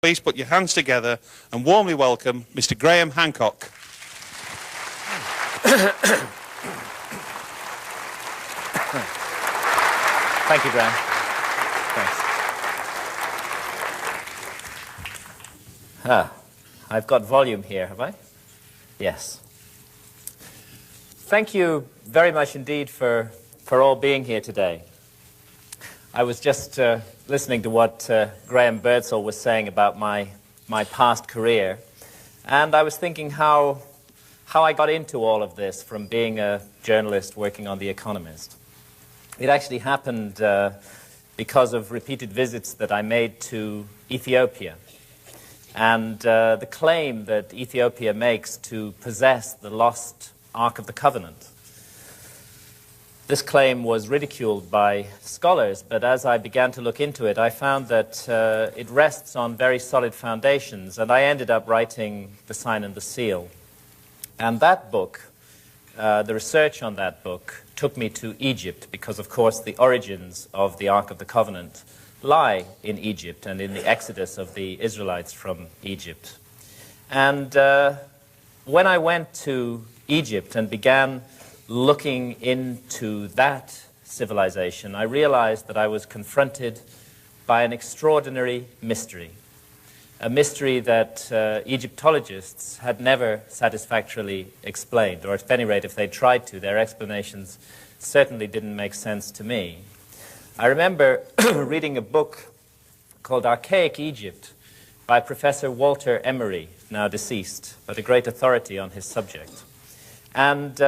Please put your hands together and warmly welcome Mr. Graham Hancock. Thank you, Graham. Thanks. I've got volume here, have I? Yes. Thank you very much indeed for all being here today. I was just listening to what Graham Birdsall was saying about my past career, and I was thinking how I got into all of this from being a journalist working on The Economist. It actually happened because of repeated visits that I made to Ethiopia, and the claim that Ethiopia makes to possess the lost Ark of the Covenant. This claim was ridiculed by scholars, but as I began to look into it, I found that it rests on very solid foundations, and I ended up writing The Sign and the Seal. And that book, the research on that book, took me to Egypt, because, of course, the origins of the Ark of the Covenant lie in Egypt and in the exodus of the Israelites from Egypt. And when I went to Egypt and began looking into that civilization, I realized that I was confronted by an extraordinary mystery, a mystery that Egyptologists had never satisfactorily explained, or at any rate, if they tried to, their explanations certainly didn't make sense to me. I remember reading a book called Archaic Egypt by Professor Walter Emery, now deceased, but a great authority on his subject. And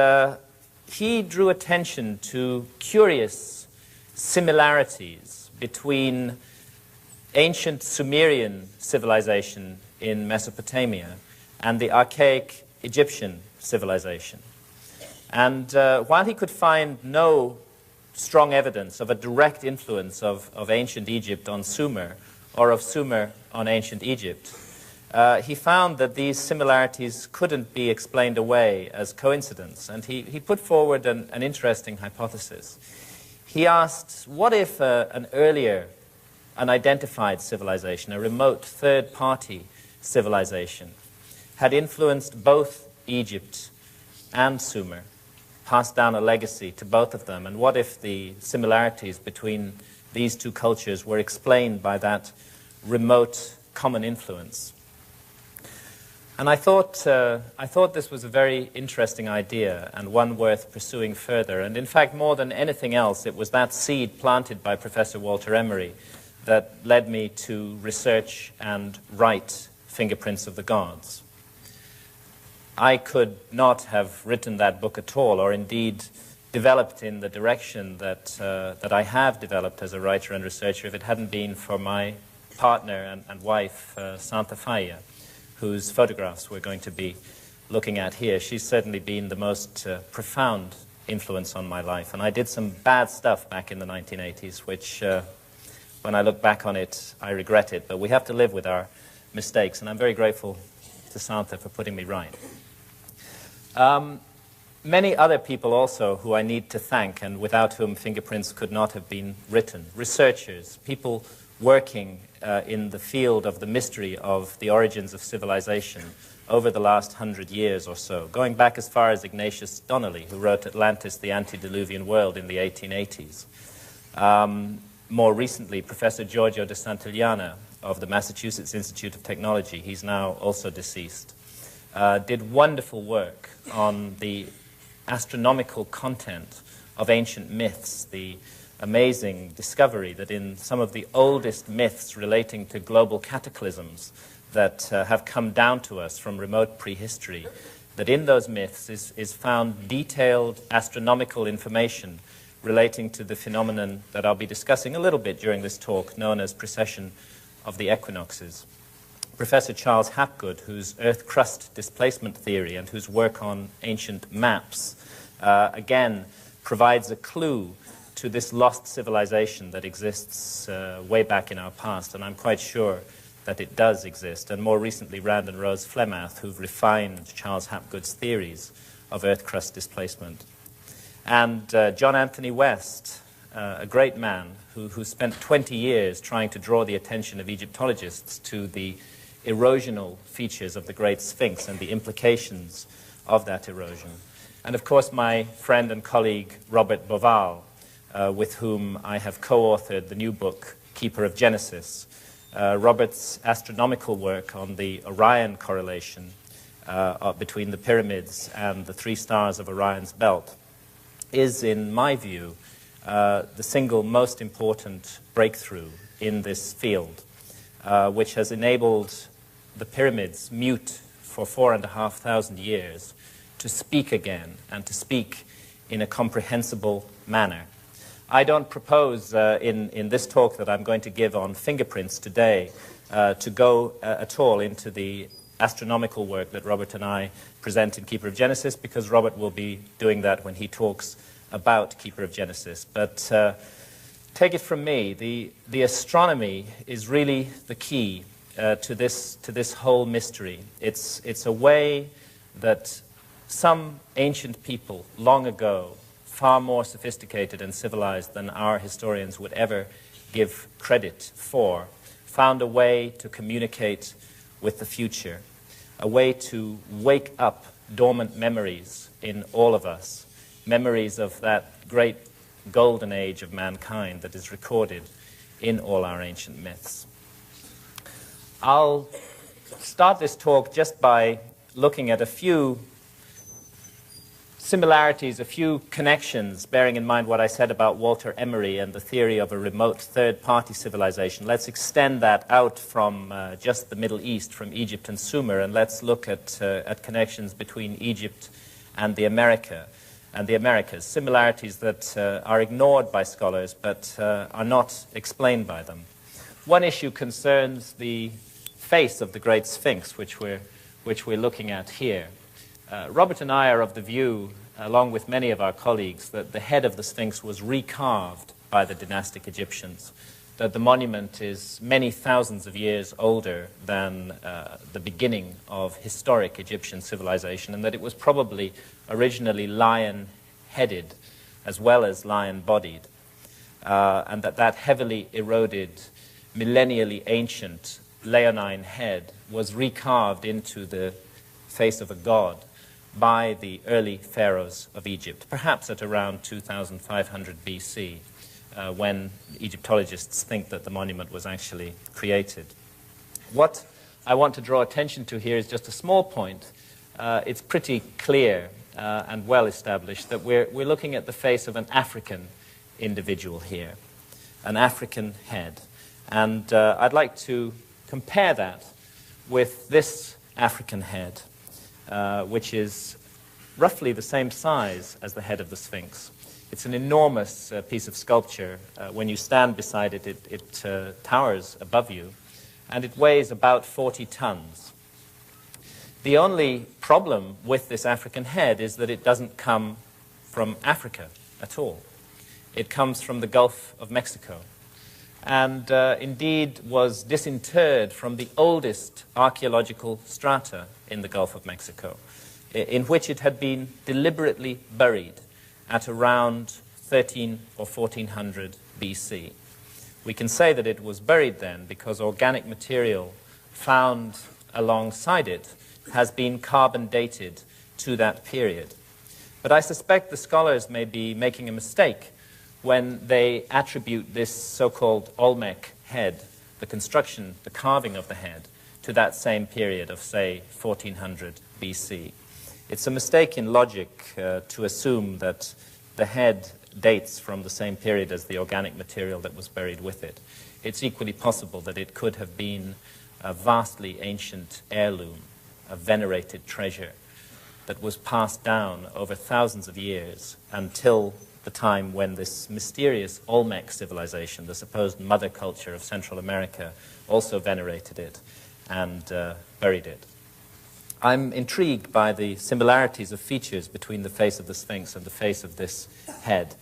he drew attention to curious similarities between ancient Sumerian civilization in Mesopotamia and the archaic Egyptian civilization. And while he could find no strong evidence of a direct influence of ancient Egypt on Sumer or of Sumer on ancient Egypt, he found that these similarities couldn't be explained away as coincidence, and he put forward an interesting hypothesis. He asked, what if an earlier unidentified civilization, a remote third-party civilization, had influenced both Egypt and Sumer, passed down a legacy to both of them, and what if the similarities between these two cultures were explained by that remote common influence? And I thought this was a very interesting idea and one worth pursuing further. And in fact, more than anything else, it was that seed planted by Professor Walter Emery that led me to research and write Fingerprints of the Gods. I could not have written that book at all, or indeed developed in the direction that I have developed as a writer and researcher, if it hadn't been for my partner and wife, Santa Faya, whose photographs we're going to be looking at here. She's certainly been the most profound influence on my life. And I did some bad stuff back in the 1980s, which, when I look back on it, I regret it. But we have to live with our mistakes, and I'm very grateful to Santa for putting me right. Many other people also who I need to thank, and without whom Fingerprints could not have been written. Researchers, people working in the field of the mystery of the origins of civilization over the last 100 years or so, going back as far as Ignatius Donnelly, who wrote Atlantis, the Antediluvian World in the 1880s. More recently, Professor Giorgio de Santillana of the Massachusetts Institute of Technology, he's now also deceased, did wonderful work on the astronomical content of ancient myths, the amazing discovery that in some of the oldest myths relating to global cataclysms that have come down to us from remote prehistory, that in those myths is found detailed astronomical information relating to the phenomenon that I'll be discussing a little bit during this talk, known as precession of the equinoxes. Professor Charles Hapgood, whose Earth crust displacement theory and whose work on ancient maps, again, provides a clue to this lost civilization that exists way back in our past, and I'm quite sure that it does exist. And more recently, Rand and Rose Flemath, who've refined Charles Hapgood's theories of Earth crust displacement. And John Anthony West, a great man who spent 20 years trying to draw the attention of Egyptologists to the erosional features of the Great Sphinx and the implications of that erosion. And of course, my friend and colleague Robert Boval, with whom I have co-authored the new book, Keeper of Genesis. Robert's astronomical work on the Orion correlation between the pyramids and the three stars of Orion's belt is, in my view, the single most important breakthrough in this field, which has enabled the pyramids, mute for 4,500 years, to speak again and to speak in a comprehensible manner. I don't propose in this talk that I'm going to give on fingerprints today to go at all into the astronomical work that Robert and I present in Keeper of Genesis, because Robert will be doing that when he talks about Keeper of Genesis. But take it from me, the astronomy is really the key to this whole mystery. It's a way that some ancient people long ago, far more sophisticated and civilized than our historians would ever give credit for, found a way to communicate with the future, a way to wake up dormant memories in all of us, memories of that great golden age of mankind that is recorded in all our ancient myths. I'll start this talk just by looking at a few similarities, a few connections, bearing in mind what I said about Walter Emery and the theory of a remote third-party civilization. Let's extend that out from just the Middle East, from Egypt and Sumer, and let's look at connections between Egypt and the Americas, similarities that are ignored by scholars but are not explained by them. One issue concerns the face of the Great Sphinx, which we're looking at here. Robert and I are of the view, along with many of our colleagues, that the head of the Sphinx was recarved by the dynastic Egyptians, that the monument is many thousands of years older than the beginning of historic Egyptian civilization, and that it was probably originally lion-headed as well as lion-bodied, and that heavily eroded, millennially ancient leonine head was recarved into the face of a god by the early pharaohs of Egypt, perhaps at around 2500 BC, when Egyptologists think that the monument was actually created. What I want to draw attention to here is just a small point. It's pretty clear and well established that we're looking at the face of an African individual here, an African head. And I'd like to compare that with this African head, which is roughly the same size as the head of the Sphinx. It's an enormous piece of sculpture. When you stand beside it, it towers above you, and it weighs about 40 tons. The only problem with this African head is that it doesn't come from Africa at all. It comes from the Gulf of Mexico, and indeed was disinterred from the oldest archaeological strata in the Gulf of Mexico, in which it had been deliberately buried at around 13 or 1400 BC. We can say that it was buried then because organic material found alongside it has been carbon dated to that period. But I suspect the scholars may be making a mistake when they attribute this so-called Olmec head, the construction, the carving of the head, to that same period of, say, 1400 BC. It's a mistake in logic to assume that the head dates from the same period as the organic material that was buried with it. It's equally possible that it could have been a vastly ancient heirloom, a venerated treasure that was passed down over thousands of years until the time when this mysterious Olmec civilization, the supposed mother culture of Central America, also venerated it and buried it. I'm intrigued by the similarities of features between the face of the Sphinx and the face of this head.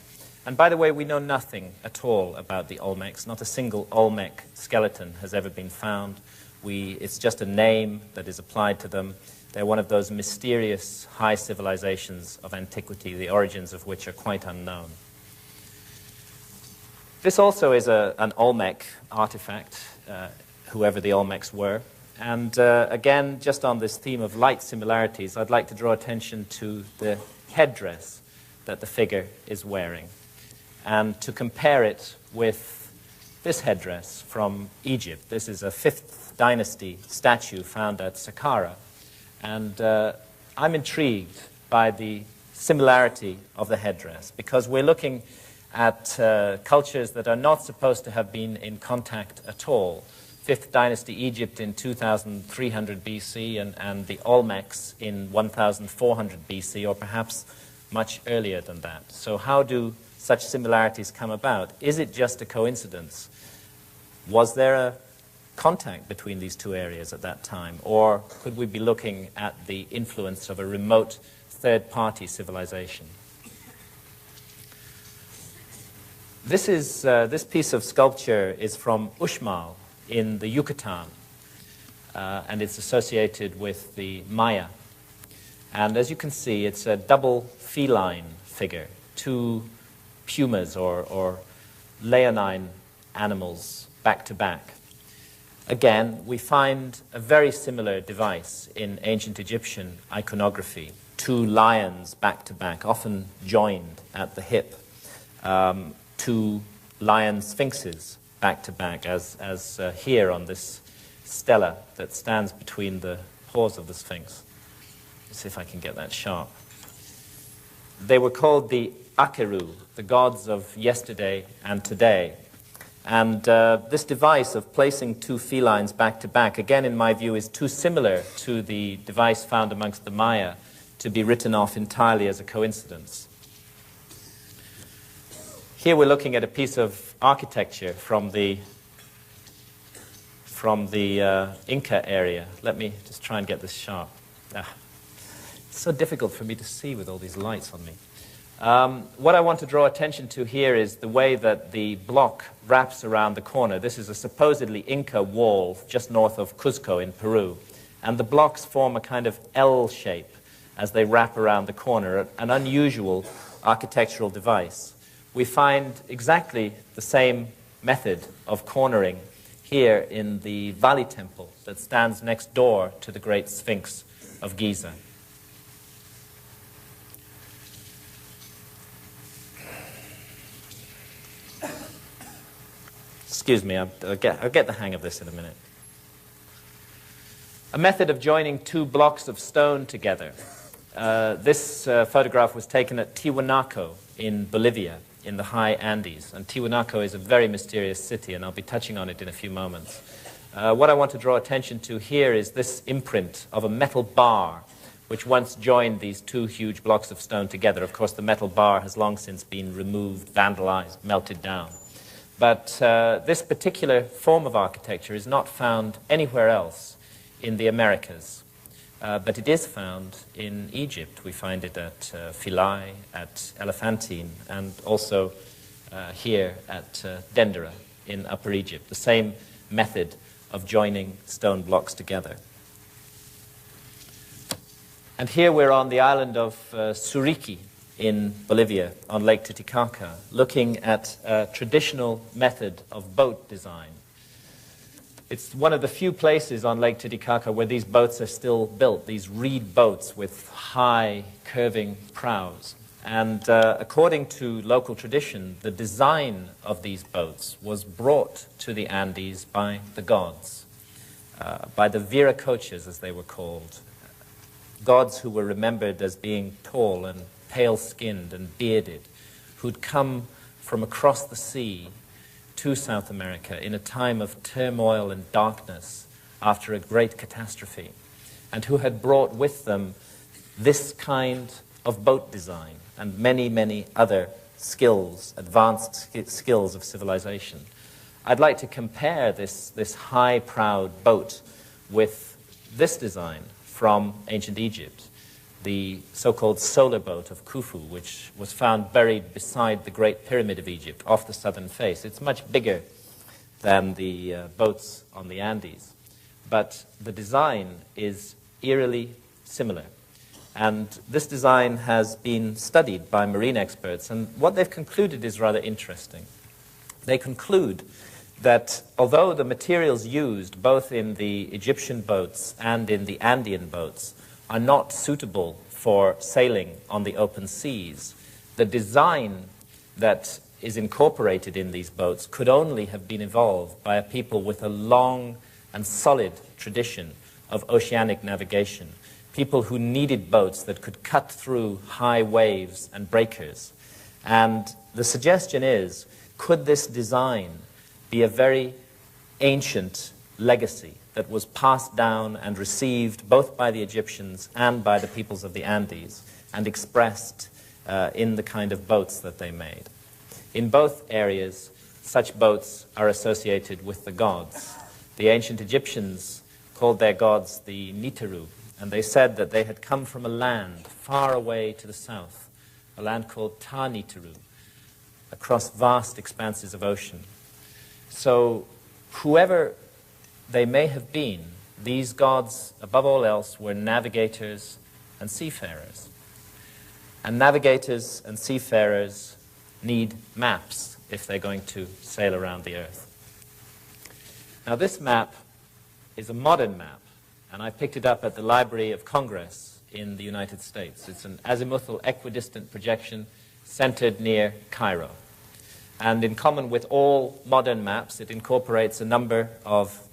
And by the way, we know nothing at all about the Olmecs. Not a single Olmec skeleton has ever been found. It's just a name that is applied to them. They're one of those mysterious high civilizations of antiquity, the origins of which are quite unknown. This also is an Olmec artifact, whoever the Olmecs were. And again, just on this theme of light similarities, I'd like to draw attention to the headdress that the figure is wearing, and to compare it with this headdress from Egypt. This is a 5th dynasty statue found at Saqqara. And I'm intrigued by the similarity of the headdress, because we're looking at cultures that are not supposed to have been in contact at all. 5th dynasty Egypt in 2300 BC and the Olmecs in 1400 BC, or perhaps much earlier than that. So how do such similarities come about? Is it just a coincidence? Was there a contact between these two areas at that time? Or could we be looking at the influence of a remote third-party civilization? This piece of sculpture is from Uxmal in the Yucatan, and it's associated with the Maya. And as you can see, it's a double feline figure, two pumas or leonine animals back to back. Again, we find a very similar device in ancient Egyptian iconography, two lions back to back, often joined at the hip, two lion sphinxes back to back, as here on this stela that stands between the paws of the sphinx. Let's see if I can get that sharp. They were called the Akeru, the gods of yesterday and today. And this device of placing two felines back to back, again, in my view, is too similar to the device found amongst the Maya to be written off entirely as a coincidence. Here we're looking at a piece of architecture from the Inca area. Let me just try and get this sharp. It's so difficult for me to see with all these lights on me. What I want to draw attention to here is the way that the block wraps around the corner. This is a supposedly Inca wall just north of Cuzco in Peru. And the blocks form a kind of L shape as they wrap around the corner, an unusual architectural device. We find exactly the same method of cornering here in the Valley Temple that stands next door to the Great Sphinx of Giza. Excuse me, I'll get the hang of this in a minute. A method of joining two blocks of stone together. This photograph was taken at Tiwanaku in Bolivia, in the high Andes. And Tiwanaku is a very mysterious city, and I'll be touching on it in a few moments. What I want to draw attention to here is this imprint of a metal bar, which once joined these two huge blocks of stone together. Of course, the metal bar has long since been removed, vandalized, melted down. But this particular form of architecture is not found anywhere else in the Americas. But it is found in Egypt. We find it at Philae, at Elephantine, and also here at Dendera in Upper Egypt. The same method of joining stone blocks together. And here we're on the island of Suriqui in Bolivia, on Lake Titicaca, looking at a traditional method of boat design. It's one of the few places on Lake Titicaca where these boats are still built, these reed boats with high, curving prows. And according to local tradition, the design of these boats was brought to the Andes by the gods, by the Viracochas, as they were called, gods who were remembered as being tall and pale-skinned and bearded, who'd come from across the sea to South America in a time of turmoil and darkness after a great catastrophe, and who had brought with them this kind of boat design and many, many other skills, advanced skills of civilization. I'd like to compare this high-prowed boat with this design from ancient Egypt, the so-called solar boat of Khufu, which was found buried beside the Great Pyramid of Egypt, off the southern face. It's much bigger than the boats on the Andes, but the design is eerily similar. And this design has been studied by marine experts, and what they've concluded is rather interesting. they conclude that although the materials used both in the Egyptian boats and in the Andean boats are not suitable for sailing on the open seas, the design that is incorporated in these boats could only have been evolved by a people with a long and solid tradition of oceanic navigation, people who needed boats that could cut through high waves and breakers. And the suggestion is, could this design be a very ancient legacy that was passed down and received both by the Egyptians and by the peoples of the Andes and expressed in the kind of boats that they made? In both areas, such boats are associated with the gods. The ancient Egyptians called their gods the Niteru, and they said that they had come from a land far away to the south, a land called Ta-Niteru, across vast expanses of ocean. So whoever they may have been, these gods, above all else, were navigators and seafarers. And navigators and seafarers need maps if they're going to sail around the earth. Now this map is a modern map, and I picked it up at the Library of Congress in the United States. It's an azimuthal equidistant projection centered near Cairo. And in common with all modern maps, it incorporates a number of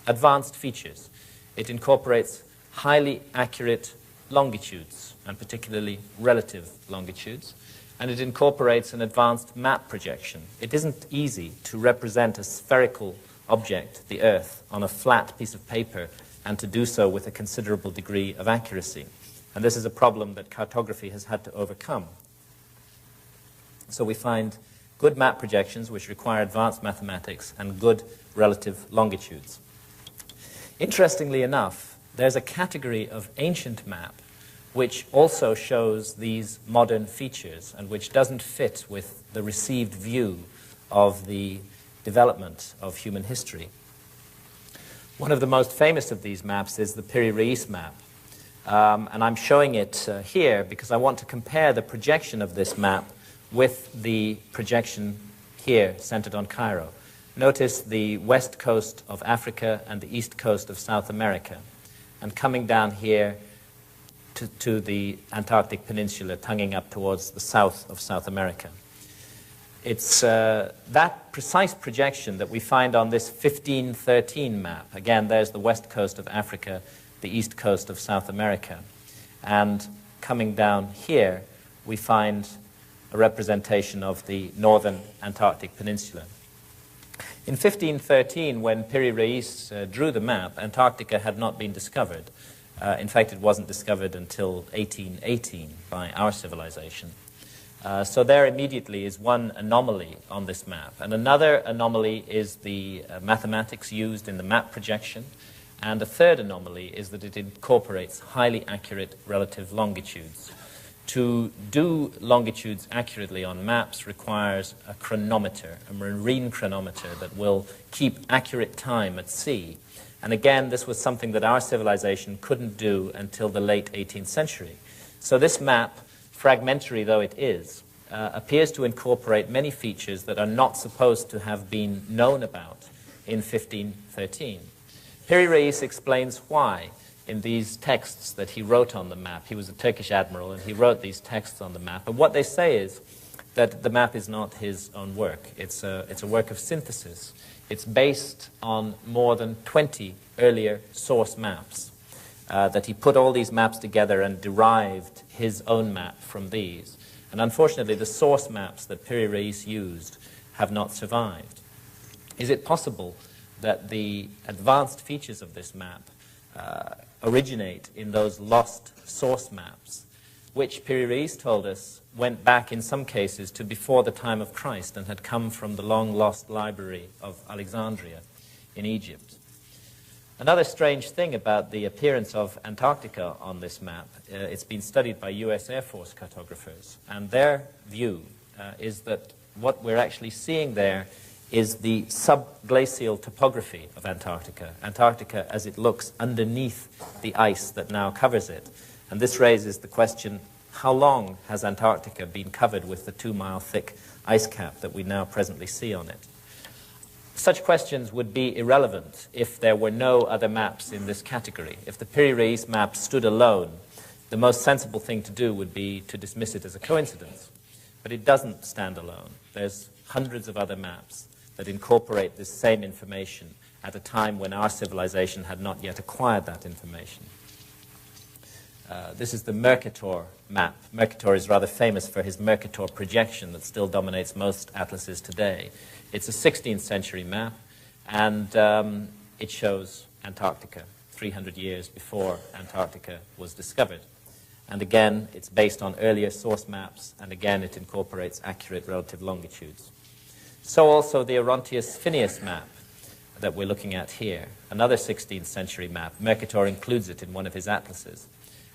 advanced features. It incorporates highly accurate longitudes, and particularly relative longitudes. And it incorporates an advanced map projection. It isn't easy to represent a spherical object, the Earth, on a flat piece of paper, and to do so with a considerable degree of accuracy. And this is a problem that cartography has had to overcome. So we find good map projections which require advanced mathematics and good relative longitudes. Interestingly enough, there's a category of ancient map which also shows these modern features and which doesn't fit with the received view of the development of human history. One of the most famous of these maps is the Piri-Reis map. And I'm showing it here because I want to compare the projection of this map with the projection here centered on Cairo. Notice the west coast of Africa and the east coast of South America. And coming down here to the Antarctic Peninsula, tonguing up towards the south of South America. It's that precise projection that we find on this 1513 map. Again, there's the west coast of Africa, the east coast of South America. And coming down here, we find a representation of the northern Antarctic Peninsula. In 1513, when Piri-Reis drew the map, Antarctica had not been discovered. In fact, it wasn't discovered until 1818 by our civilization. So there immediately is one anomaly on this map. And another anomaly is the mathematics used in the map projection. And a third anomaly is that it incorporates highly accurate relative longitudes. To do longitudes accurately on maps requires a chronometer, a marine chronometer that will keep accurate time at sea. And again, this was something that our civilization couldn't do until the late 18th century. So this map, fragmentary though it is, appears to incorporate many features that are not supposed to have been known about in 1513. Piri-Reis explains why in these texts that he wrote on the map. He was a Turkish admiral and he wrote these texts on the map. And what they say is that the map is not his own work. It's a work of synthesis. It's based on more than 20 earlier source maps, that he put all these maps together and derived his own map from these. And unfortunately, the source maps that Piri-Reis used have not survived. Is it possible that the advanced features of this map originate in those lost source maps, which Piri-Reis told us went back in some cases to before the time of Christ and had come from the long-lost library of Alexandria in Egypt? Another strange thing about the appearance of Antarctica on this map, it's been studied by US Air Force cartographers, and their view is that what we're actually seeing there is the subglacial topography of Antarctica. Antarctica as it looks underneath the ice that now covers it. And this raises the question, how long has Antarctica been covered with the 2-mile thick ice cap that we now presently see on it. Such questions would be irrelevant if there were no other maps in this category. If the Piri-Reis map stood alone, the most sensible thing to do would be to dismiss it as a coincidence. But it doesn't stand alone. There's hundreds of other maps that incorporate this same information at a time when our civilization had not yet acquired that information. This is the Mercator map. Mercator is rather famous for his Mercator projection that still dominates most atlases today. It's a 16th century map, and it shows Antarctica 300 years before Antarctica was discovered. And again, it's based on earlier source maps, and again, it incorporates accurate relative longitudes. So also the Orontius Phineus map that we're looking at here, another 16th century map. Mercator includes it in one of his atlases.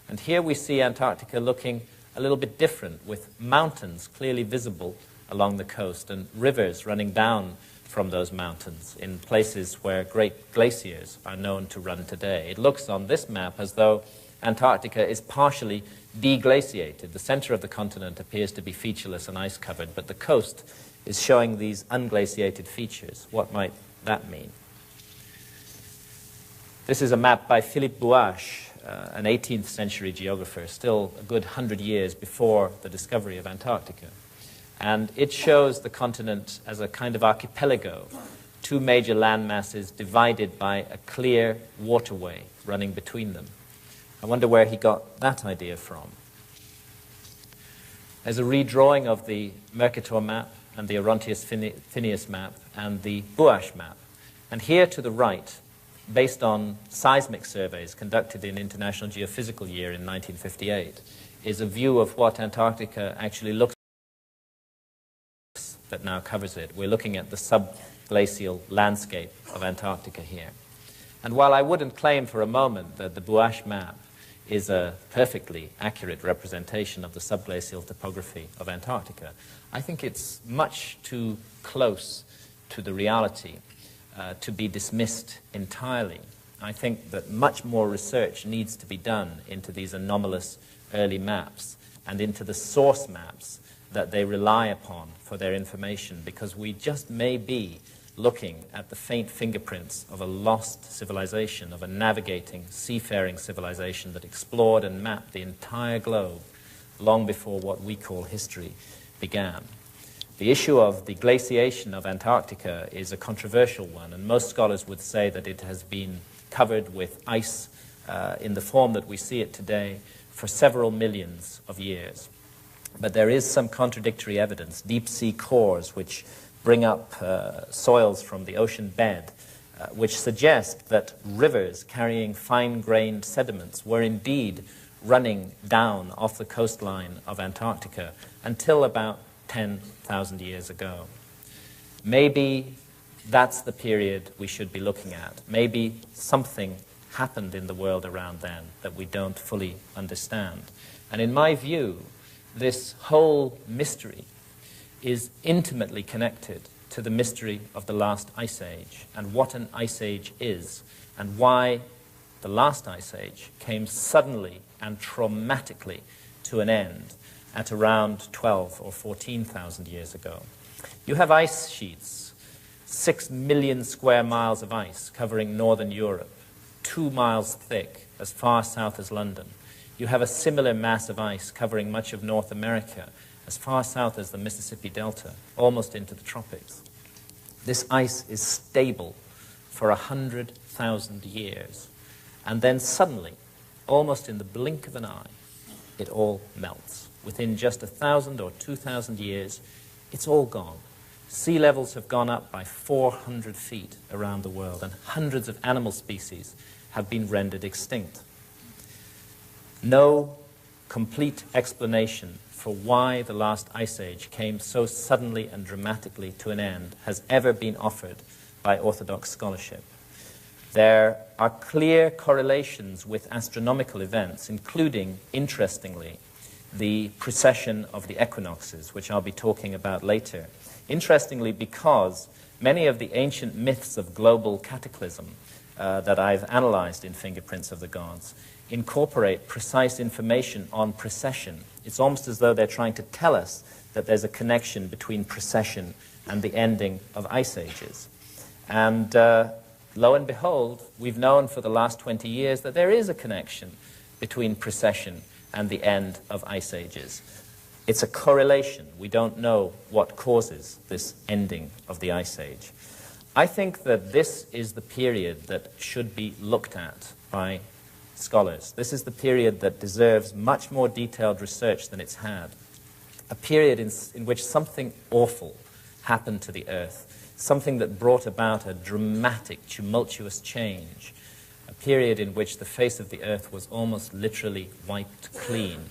And here we see Antarctica looking a little bit different, with mountains clearly visible along the coast and rivers running down from those mountains in places where great glaciers are known to run today. It looks on this map as though Antarctica is partially deglaciated. The center of the continent appears to be featureless and ice-covered, but the coast is showing these unglaciated features. What might that mean? This is a map by Philippe Bouache, an 18th century geographer, still a good 100 years before the discovery of Antarctica. And it shows the continent as a kind of archipelago, two major land masses divided by a clear waterway running between them. I wonder where he got that idea from. There's a redrawing of the Mercator map and the Orontius Phineus map and the Bouache map. And here to the right, based on seismic surveys conducted in International Geophysical Year in 1958, is a view of what Antarctica actually looks like that now covers it. We're looking at the subglacial landscape of Antarctica here. And while I wouldn't claim for a moment that the Bouache map is a perfectly accurate representation of the subglacial topography of Antarctica, I think it's much too close to the reality to be dismissed entirely. I think that much more research needs to be done into these anomalous early maps and into the source maps that they rely upon for their information, because we just may be looking at the faint fingerprints of a lost civilization, of a navigating, seafaring civilization that explored and mapped the entire globe long before what we call history began. The issue of the glaciation of Antarctica is a controversial one, and most scholars would say that it has been covered with ice in the form that we see it today for several millions of years. But there is some contradictory evidence, deep-sea cores which bring up soils from the ocean bed, which suggest that rivers carrying fine-grained sediments were indeed running down off the coastline of Antarctica until about 10,000 years ago. Maybe that's the period we should be looking at. Maybe something happened in the world around then that we don't fully understand. And in my view, this whole mystery is intimately connected to the mystery of the last ice age and what an ice age is and why the last ice age came suddenly and traumatically to an end at around 12 or 14,000 years ago. You have ice sheets, 6 million square miles of ice covering northern Europe, 2 miles thick, as far south as London. You have a similar mass of ice covering much of North America, as far south as the Mississippi Delta, almost into the tropics. This ice is stable for 100,000 years. And then suddenly, almost in the blink of an eye, it all melts. Within just 1,000 or 2,000 years, it's all gone. Sea levels have gone up by 400 feet around the world, and hundreds of animal species have been rendered extinct. No complete explanation for why the last ice age came so suddenly and dramatically to an end has ever been offered by orthodox scholarship. There are clear correlations with astronomical events, including, interestingly, the precession of the equinoxes, which I'll be talking about later. Interestingly, because many of the ancient myths of global cataclysm that I've analyzed in Fingerprints of the Gods incorporate precise information on precession. It's almost as though they're trying to tell us that there's a connection between precession and the ending of ice ages. And lo and behold, we've known for the last 20 years that there is a connection between precession and the end of ice ages. It's a correlation. We don't know what causes this ending of the ice age. I think that this is the period that should be looked at by scholars. This is the period that deserves much more detailed research than it's had. A period in which something awful happened to the Earth, something that brought about a dramatic, tumultuous change, a period in which the face of the Earth was almost literally wiped clean,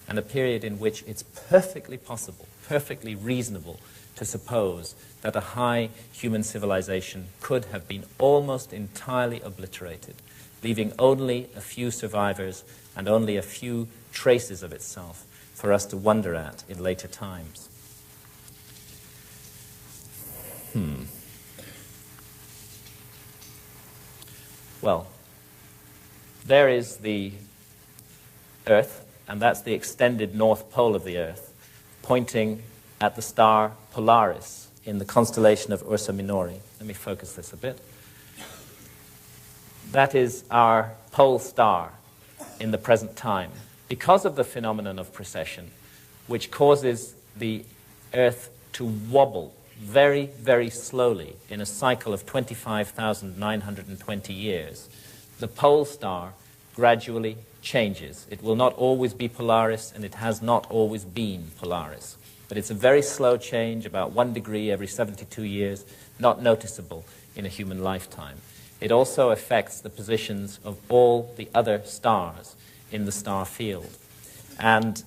and a period in which it's perfectly possible, perfectly reasonable to suppose that a high human civilization could have been almost entirely obliterated, leaving only a few survivors and only a few traces of itself for us to wonder at in later times. Well, there is the Earth, and that's the extended north pole of the Earth, pointing at the star Polaris in the constellation of Ursa Minori. Let me focus this a bit. That is our pole star in the present time, because of the phenomenon of precession, which causes the Earth to wobble very, very slowly in a cycle of 25,920 years. The pole star gradually changes. It will not always be Polaris, and it has not always been Polaris. But it's a very slow change, about 1 degree every 72 years, not noticeable in a human lifetime. It also affects the positions of all the other stars in the star field. And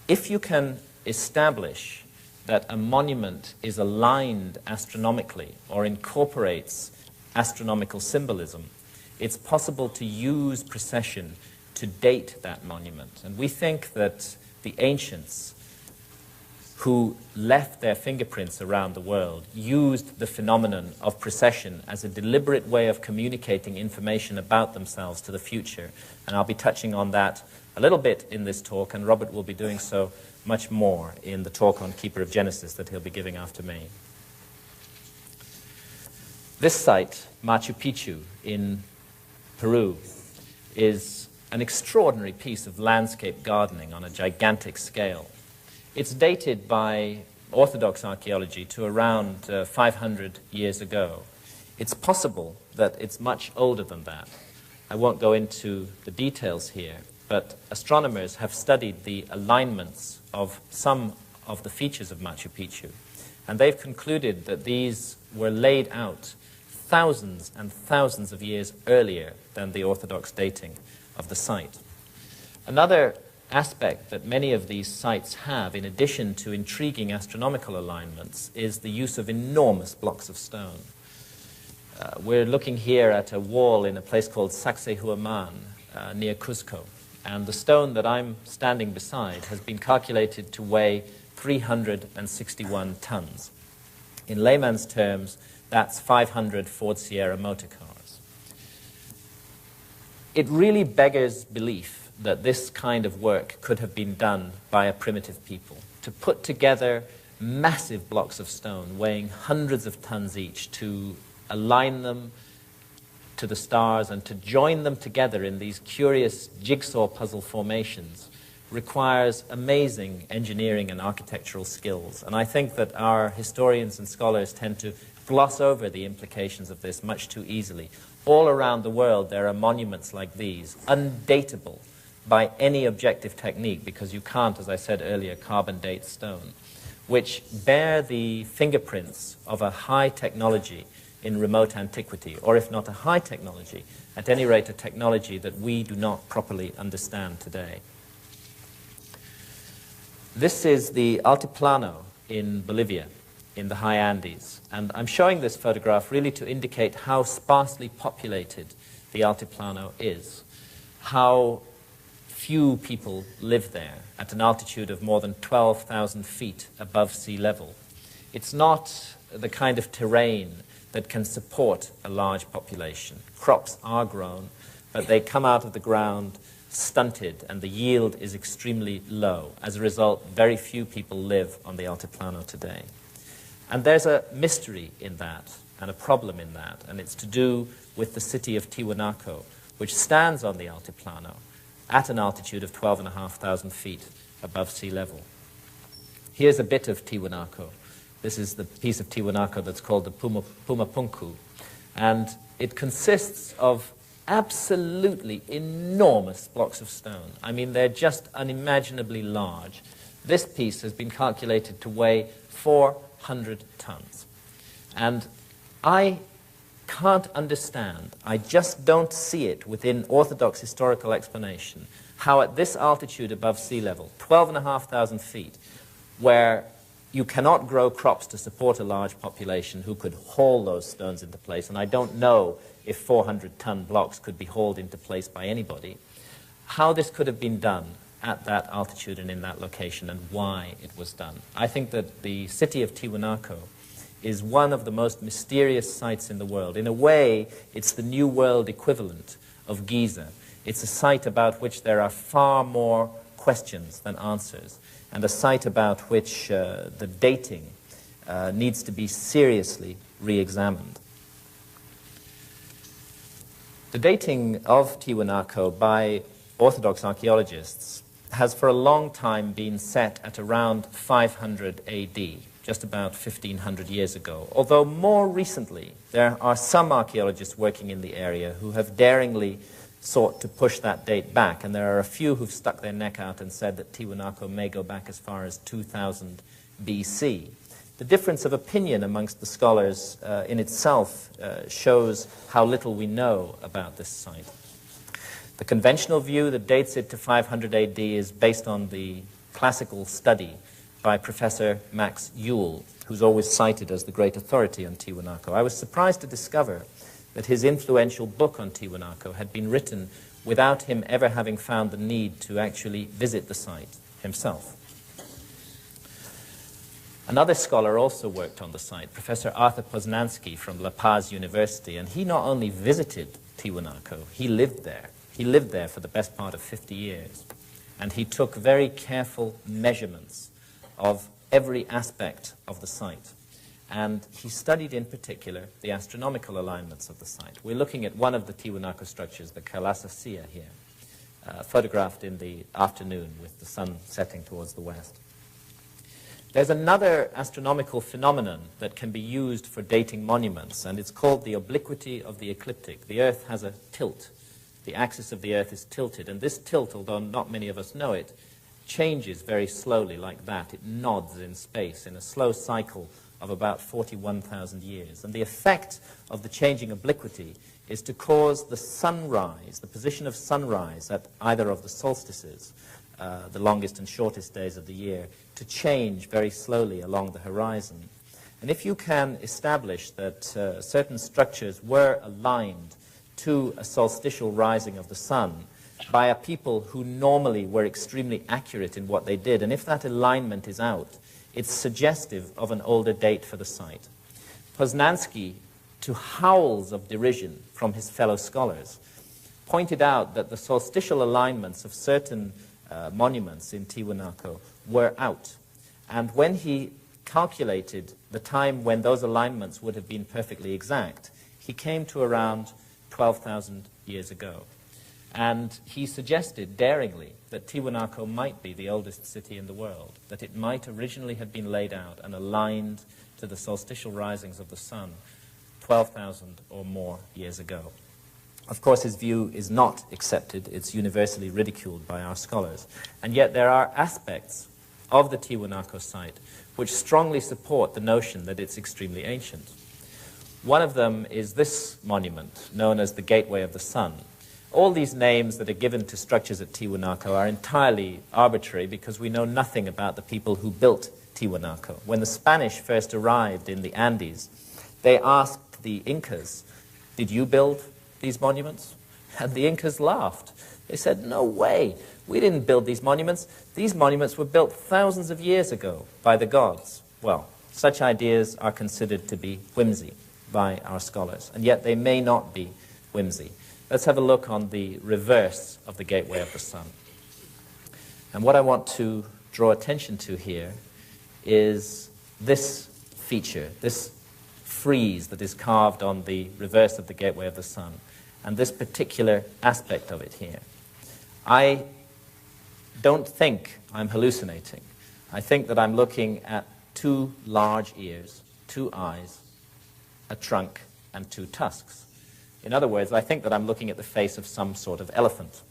if you can establish that a monument is aligned astronomically or incorporates astronomical symbolism, it's possible to use precession to date that monument. And we think that the ancients who left their fingerprints around the world used the phenomenon of precession as a deliberate way of communicating information about themselves to the future. And I'll be touching on that a little bit in this talk, and Robert will be doing so much more in the talk on Keeper of Genesis that he'll be giving after me. This site, Machu Picchu in Peru, is an extraordinary piece of landscape gardening on a gigantic scale. It's dated by Orthodox archaeology to around 500 years ago. It's possible that it's much older than that. I won't go into the details here, but astronomers have studied the alignments of some of the features of Machu Picchu, and they've concluded that these were laid out thousands and thousands of years earlier than the Orthodox dating of the site. Another aspect that many of these sites have, in addition to intriguing astronomical alignments, is the use of enormous blocks of stone. We're looking here at a wall in a place called Sacsayhuaman near Cuzco, and the stone that I'm standing beside has been calculated to weigh 361 tons. In layman's terms, that's 500 Ford Sierra motor cars. It really beggars belief that this kind of work could have been done by a primitive people, to put together massive blocks of stone weighing hundreds of tons each, to align them to the stars and to join them together in these curious jigsaw puzzle formations requires amazing engineering and architectural skills. And I think that our historians and scholars tend to gloss over the implications of this much too easily. All around the world there are monuments like these, undateable by any objective technique, because you can't, as I said earlier, carbon date stone, which bear the fingerprints of a high technology in remote antiquity, or if not a high technology, at any rate a technology that we do not properly understand today. This is the Altiplano in Bolivia, in the high Andes, and I'm showing this photograph really to indicate how sparsely populated the Altiplano is, how few people live there at an altitude of more than 12,000 feet above sea level. It's not the kind of terrain that can support a large population. Crops are grown, but they come out of the ground stunted and the yield is extremely low. As a result, very few people live on the Altiplano today. And there's a mystery in that and a problem in that, and it's to do with the city of Tiwanaku, which stands on the Altiplano at an altitude of 12,500 feet above sea level. Here's a bit of Tiwanaku. This is the piece of Tiwanaku that's called the Pumapunku, and it consists of absolutely enormous blocks of stone. I mean, they're just unimaginably large. This piece has been calculated to weigh 400 tons. And I can't understand, I just don't see it within orthodox historical explanation, how at this altitude above sea level, 12,500 feet, where you cannot grow crops to support a large population who could haul those stones into place, and I don't know if 400-ton blocks could be hauled into place by anybody, how this could have been done at that altitude and in that location, and why it was done. I think that the city of Tiwanaku is one of the most mysterious sites in the world. In a way, it's the New World equivalent of Giza. It's a site about which there are far more questions than answers, and a site about which the dating needs to be seriously re-examined. The dating of Tiwanaku by Orthodox archaeologists has for a long time been set at around 500 AD, just about 1,500 years ago. Although more recently, there are some archaeologists working in the area who have daringly sought to push that date back, and there are a few who've stuck their neck out and said that Tiwanaku may go back as far as 2000 BC. The difference of opinion amongst the scholars in itself shows how little we know about this site. The conventional view that dates it to 500 AD is based on the classical study by Professor Max Ewell, who's always cited as the great authority on Tiwanaku. I was surprised to discover that his influential book on Tiwanaku had been written without him ever having found the need to actually visit the site himself. Another scholar also worked on the site, Professor Arthur Poznański from La Paz University, and he not only visited Tiwanaku, he lived there. He lived there for the best part of 50 years, and he took very careful measurements of every aspect of the site. And he studied in particular the astronomical alignments of the site. We're looking at one of the Tiwanaku structures, the Kalasasea here, photographed in the afternoon with the sun setting towards the west. There's another astronomical phenomenon that can be used for dating monuments, and it's called the obliquity of the ecliptic. The Earth has a tilt. The axis of the Earth is tilted, and this tilt, although not many of us know it, changes very slowly like that. It nods in space in a slow cycle of about 41,000 years. And the effect of the changing obliquity is to cause the sunrise, the position of sunrise at either of the solstices, the longest and shortest days of the year, to change very slowly along the horizon. And if you can establish that certain structures were aligned to a solstitial rising of the sun by a people who normally were extremely accurate in what they did, and if that alignment is out, it's suggestive of an older date for the site. Poznański, to howls of derision from his fellow scholars, pointed out that the solstitial alignments of certain monuments in Tiwanaku were out. And when he calculated the time when those alignments would have been perfectly exact, he came to around 12,000 years ago. And he suggested daringly that Tiwanaku might be the oldest city in the world, that it might originally have been laid out and aligned to the solstitial risings of the sun 12,000 or more years ago. Of course, his view is not accepted. It's universally ridiculed by our scholars. And yet there are aspects of the Tiwanaku site which strongly support the notion that it's extremely ancient. One of them is this monument, known as the Gateway of the Sun. All these names that are given to structures at Tiwanaku are entirely arbitrary because we know nothing about the people who built Tiwanaku. When the Spanish first arrived in the Andes, they asked the Incas, "Did you build these monuments?" And the Incas laughed. They said, "No way, we didn't build these monuments. These monuments were built thousands of years ago by the gods." Well, such ideas are considered to be whimsy by our scholars, and yet they may not be whimsy. Let's have a look on the reverse of the gateway of the sun. And what I want to draw attention to here is this feature, this frieze that is carved on the reverse of the gateway of the sun, and this particular aspect of it here. I don't think I'm hallucinating. I think that I'm looking at two large ears, two eyes, a trunk, and two tusks. In other words, I think that I'm looking at the face of some sort of elephant.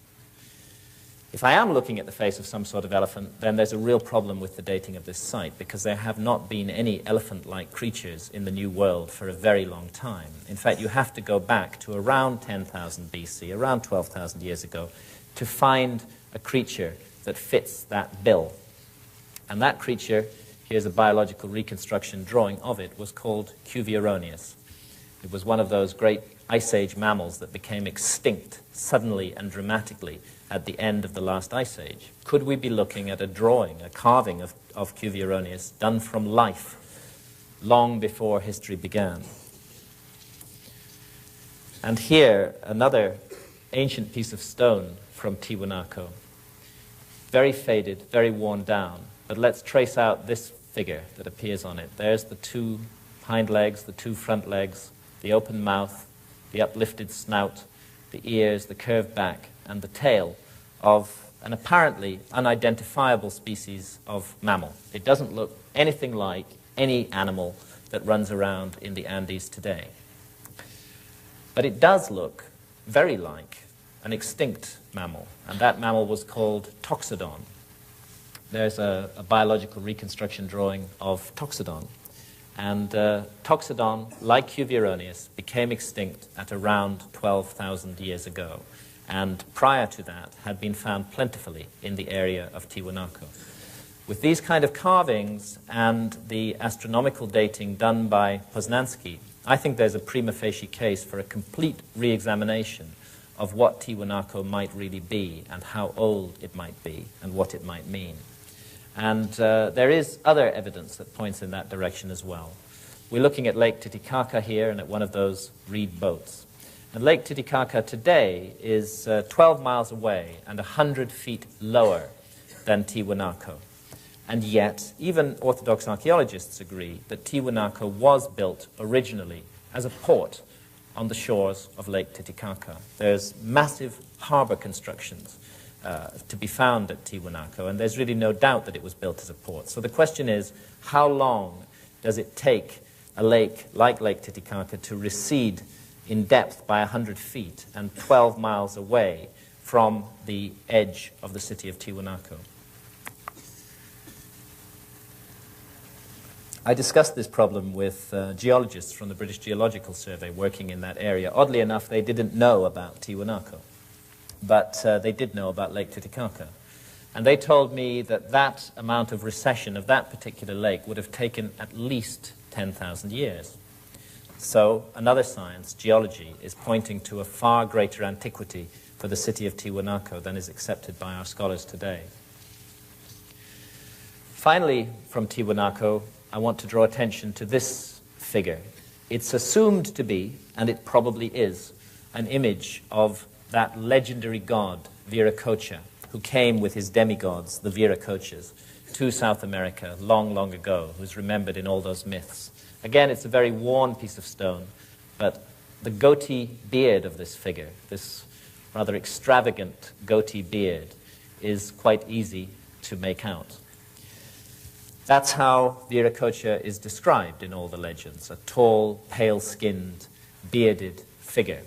If I am looking at the face of some sort of elephant, then there's a real problem with the dating of this site, because there have not been any elephant-like creatures in the New World for a very long time. In fact, you have to go back to around 10,000 BC, around 12,000 years ago, to find a creature that fits that bill. And that creature, here's a biological reconstruction drawing of it, was called Cuvier. It was one of those great Ice Age mammals that became extinct suddenly and dramatically at the end of the last Ice Age. Could we be looking at a drawing, a carving of Cuvier done from life long before history began? And here, another ancient piece of stone from Tiwanaku. Very faded, very worn down. But let's trace out this figure that appears on it. There's the two hind legs, the two front legs, the open mouth, the uplifted snout, the ears, the curved back, and the tail of an apparently unidentifiable species of mammal. It doesn't look anything like any animal that runs around in the Andes today. But it does look very like an extinct mammal, and that mammal was called Toxodon. There's a biological reconstruction drawing of Toxodon. And Toxodon, like Cuvier, became extinct at around 12,000 years ago, and prior to that had been found plentifully in the area of Tiwanaku. With these kind of carvings and the astronomical dating done by Poznański, I think there's a prima facie case for a complete re-examination of what Tiwanaku might really be and how old it might be and what it might mean. And there is other evidence that points in that direction as well. We're looking at Lake Titicaca here and at one of those reed boats. And Lake Titicaca today is 12 miles away and 100 feet lower than Tiwanaku. And yet, even Orthodox archaeologists agree that Tiwanaku was built originally as a port on the shores of Lake Titicaca. There's massive harbor constructions to be found at Tiwanaku, and there's really no doubt that it was built as a port. So the question is, how long does it take a lake like Lake Titicaca to recede in depth by 100 feet and 12 miles away from the edge of the city of Tiwanaku? I discussed this problem with geologists from the British Geological Survey working in that area. Oddly enough, they didn't know about Tiwanaku, but they did know about Lake Titicaca. And they told me that that amount of recession of that particular lake would have taken at least 10,000 years. So another science, geology, is pointing to a far greater antiquity for the city of Tiwanaku than is accepted by our scholars today. Finally, from Tiwanaku, I want to draw attention to this figure. It's assumed to be, and it probably is, an image of that legendary god, Viracocha, who came with his demigods, the Viracochas, to South America long, long ago, who's remembered in all those myths. Again, it's a very worn piece of stone, but the goatee beard of this figure, this rather extravagant goatee beard, is quite easy to make out. That's how Viracocha is described in all the legends, a tall, pale-skinned, bearded figure.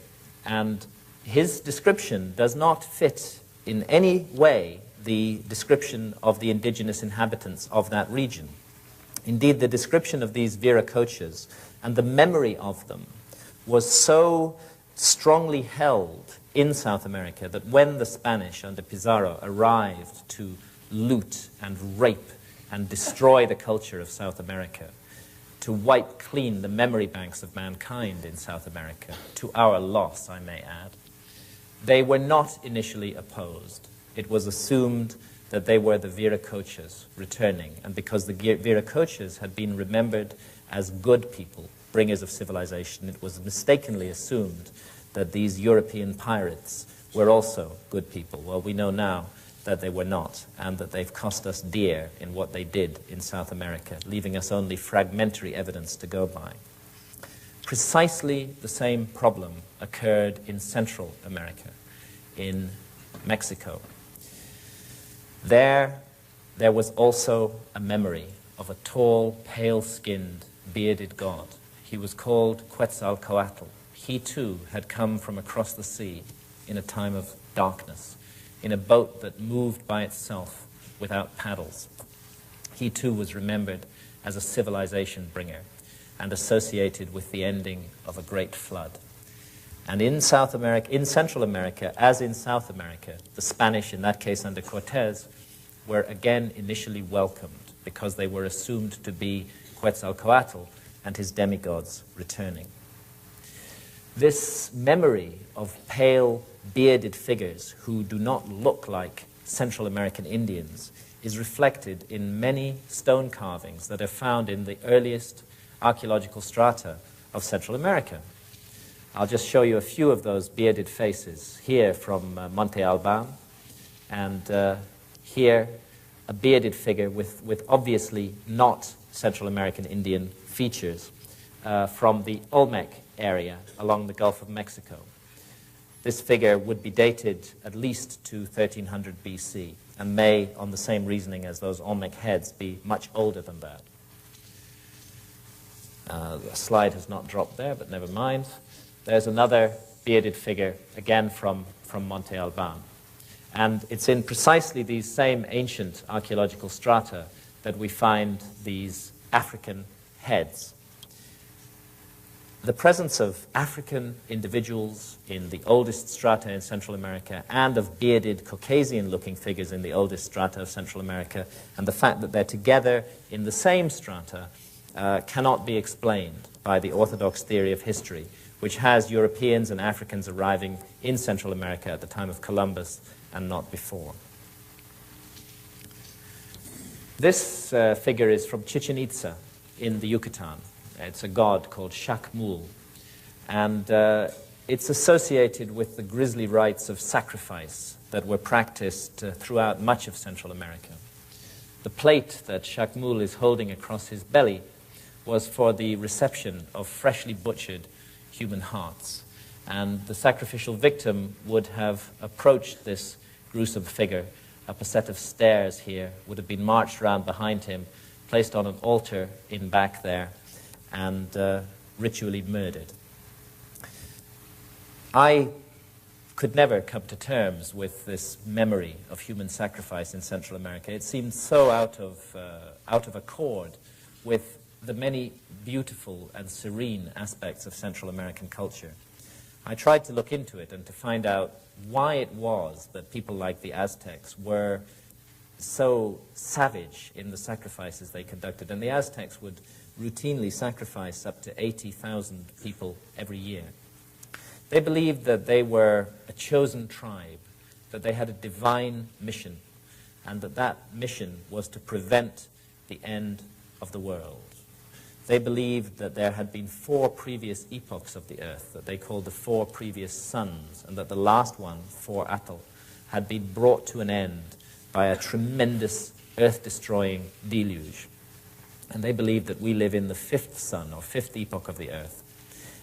And his description does not fit in any way the description of the indigenous inhabitants of that region. Indeed, the description of these Viracochas and the memory of them was so strongly held in South America that when the Spanish under Pizarro arrived to loot and rape and destroy the culture of South America, to wipe clean the memory banks of mankind in South America, to our loss, I may add, they were not initially opposed. It was assumed that they were the Viracochas returning, and because the Viracochas had been remembered as good people, bringers of civilization, it was mistakenly assumed that these European pirates were also good people. Well, we know now that they were not, and that they've cost us dear in what they did in South America, leaving us only fragmentary evidence to go by. Precisely the same problem occurred in Central America, in Mexico. There was also a memory of a tall, pale-skinned, bearded god. He was called Quetzalcoatl. He too had come from across the sea in a time of darkness, in a boat that moved by itself without paddles. He too was remembered as a civilization bringer and associated with the ending of a great flood. And in South America, in Central America, as in South America, the Spanish, in that case under Cortés, were again initially welcomed because they were assumed to be Quetzalcoatl and his demigods returning. This memory of pale, bearded figures who do not look like Central American Indians is reflected in many stone carvings that are found in the earliest archaeological strata of Central America. I'll just show you a few of those bearded faces. Here from Monte Alban, and here a bearded figure with obviously not Central American Indian features from the Olmec area along the Gulf of Mexico. This figure would be dated at least to 1300 BC and may, on the same reasoning as those Olmec heads, be much older than that. The slide has not dropped there, but never mind. There's another bearded figure, again from Monte Alban. And it's in precisely these same ancient archaeological strata that we find these African heads. The presence of African individuals in the oldest strata in Central America and of bearded Caucasian-looking figures in the oldest strata of Central America, and the fact that they're together in the same strata cannot be explained by the orthodox theory of history, which has Europeans and Africans arriving in Central America at the time of Columbus and not before. This figure is from Chichen Itza in the Yucatan. It's a god called Shakmul, and it's associated with the grisly rites of sacrifice that were practiced throughout much of Central America. The plate that Shakmul is holding across his belly was for the reception of freshly butchered human hearts, and the sacrificial victim would have approached this gruesome figure up a set of stairs here, would have been marched round behind him, placed on an altar in back there, and ritually murdered. I could never come to terms with this memory of human sacrifice in Central America. It seemed so out of accord with the many beautiful and serene aspects of Central American culture. I tried to look into it and to find out why it was that people like the Aztecs were so savage in the sacrifices they conducted. And the Aztecs would routinely sacrifice up to 80,000 people every year. They believed that they were a chosen tribe, that they had a divine mission, and that that mission was to prevent the end of the world. They believed that there had been 4 previous epochs of the earth that they called the 4 previous suns, and that the last one, 4 Atl, had been brought to an end by a tremendous earth-destroying deluge. And they believed that we live in the 5th sun, or 5th epoch of the earth,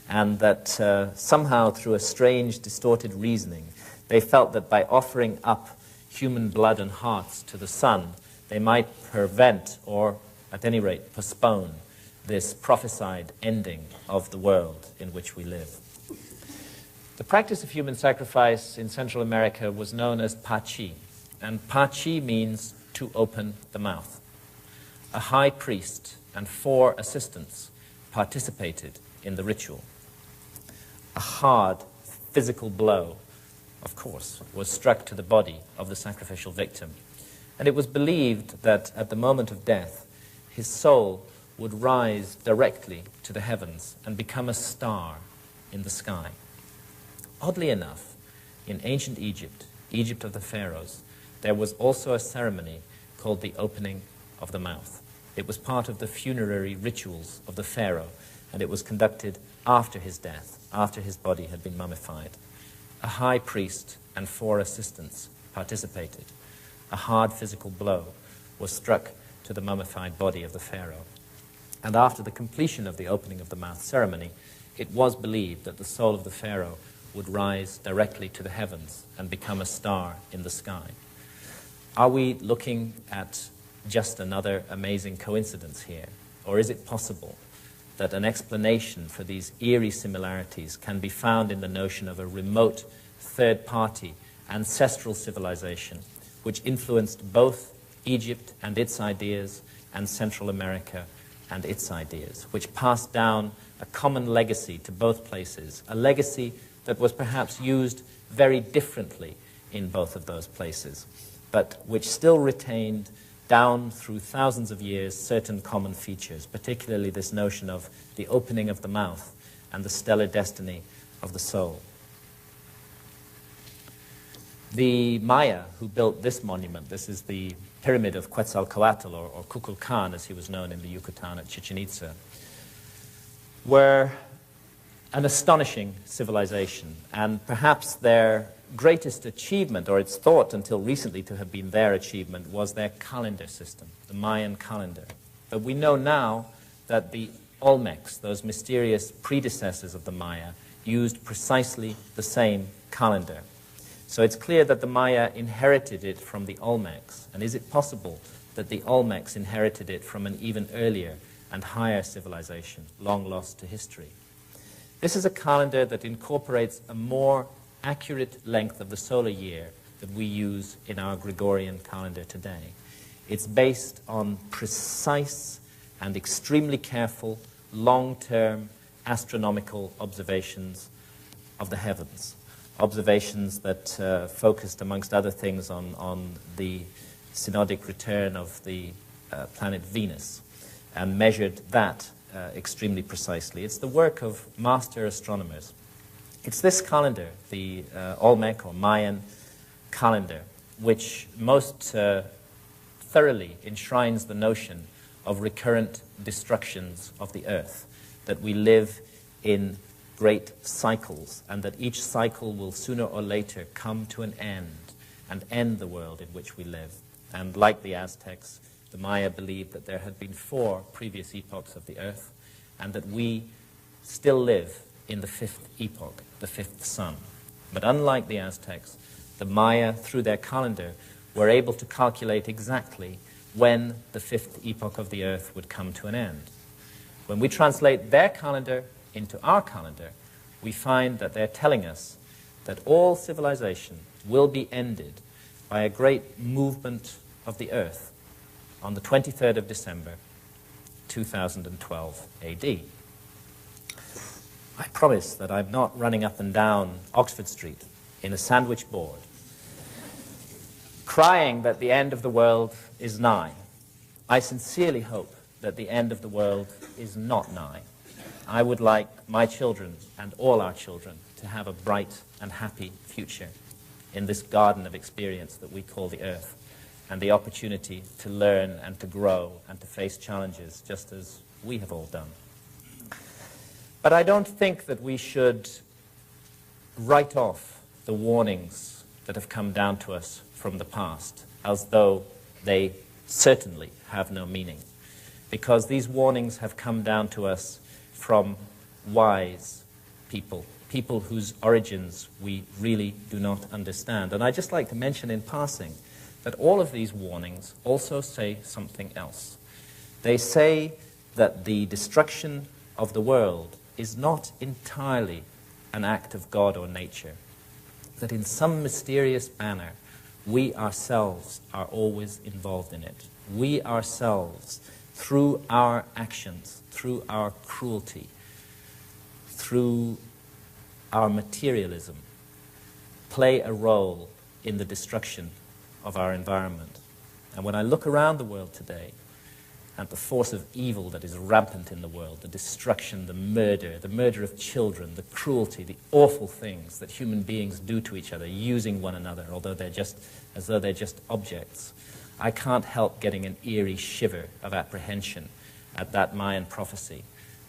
and that somehow through a strange, distorted reasoning, they felt that by offering up human blood and hearts to the sun, they might prevent, or at any rate postpone, this prophesied ending of the world in which we live. The practice of human sacrifice in Central America was known as pachi, and pachi means to open the mouth. A high priest and 4 assistants participated in the ritual. A hard physical blow, of course, was struck to the body of the sacrificial victim, and it was believed that at the moment of death, his soul would rise directly to the heavens and become a star in the sky. Oddly enough, in ancient Egypt, Egypt of the pharaohs, there was also a ceremony called the opening of the mouth. It was part of the funerary rituals of the pharaoh, and it was conducted after his death, after his body had been mummified. A high priest and 4 assistants participated. A hard physical blow was struck to the mummified body of the pharaoh. And after the completion of the opening of the mouth ceremony, it was believed that the soul of the pharaoh would rise directly to the heavens and become a star in the sky. Are we looking at just another amazing coincidence here? Or is it possible that an explanation for these eerie similarities can be found in the notion of a remote, third-party, ancestral civilization which influenced both Egypt and its ideas and Central America and its ideas, which passed down a common legacy to both places, a legacy that was perhaps used very differently in both of those places, but which still retained down through thousands of years certain common features, particularly this notion of the opening of the mouth and the stellar destiny of the soul. The Maya who built this monument, this is the pyramid of Quetzalcoatl, or Kukulkan as he was known in the Yucatan at Chichen Itza, were an astonishing civilization, and perhaps their greatest achievement, or it's thought until recently to have been their achievement, was their calendar system, the Mayan calendar. But we know now that the Olmecs, those mysterious predecessors of the Maya, used precisely the same calendar. So it's clear that the Maya inherited it from the Olmecs. And is it possible that the Olmecs inherited it from an even earlier and higher civilization, long lost to history? This is a calendar that incorporates a more accurate length of the solar year that we use in our Gregorian calendar today. It's based on precise and extremely careful, long-term astronomical observations of the heavens. Observations that focused, amongst other things, on the synodic return of the planet Venus and measured that extremely precisely. It's the work of master astronomers. It's this calendar, the Olmec or Mayan calendar, which most thoroughly enshrines the notion of recurrent destructions of the earth, that we live in great cycles, and that each cycle will sooner or later come to an end and end the world in which we live. And like the Aztecs, the Maya believed that there had been 4 previous epochs of the earth, and that we still live in the 5th epoch, the 5th sun. But unlike the Aztecs, the Maya, through their calendar, were able to calculate exactly when the 5th epoch of the earth would come to an end. When we translate their calendar into our calendar, we find that they're telling us that all civilization will be ended by a great movement of the earth on the 23rd of December, 2012 AD. I promise that I'm not running up and down Oxford Street in a sandwich board, crying that the end of the world is nigh. I sincerely hope that the end of the world is not nigh. I would like my children and all our children to have a bright and happy future in this garden of experience that we call the earth, and the opportunity to learn and to grow and to face challenges just as we have all done. But I don't think that we should write off the warnings that have come down to us from the past as though they certainly have no meaning, because these warnings have come down to us from wise people, people whose origins we really do not understand. And I'd just like to mention in passing that all of these warnings also say something else. They say that the destruction of the world is not entirely an act of God or nature, that in some mysterious manner we ourselves are always involved in it. We ourselves, through our actions, through our cruelty, through our materialism, play a role in the destruction of our environment. And when I look around the world today at the force of evil that is rampant in the world, the destruction, the murder of children, the cruelty, the awful things that human beings do to each other, using one another, as though they're just objects, I can't help getting an eerie shiver of apprehension at that Mayan prophecy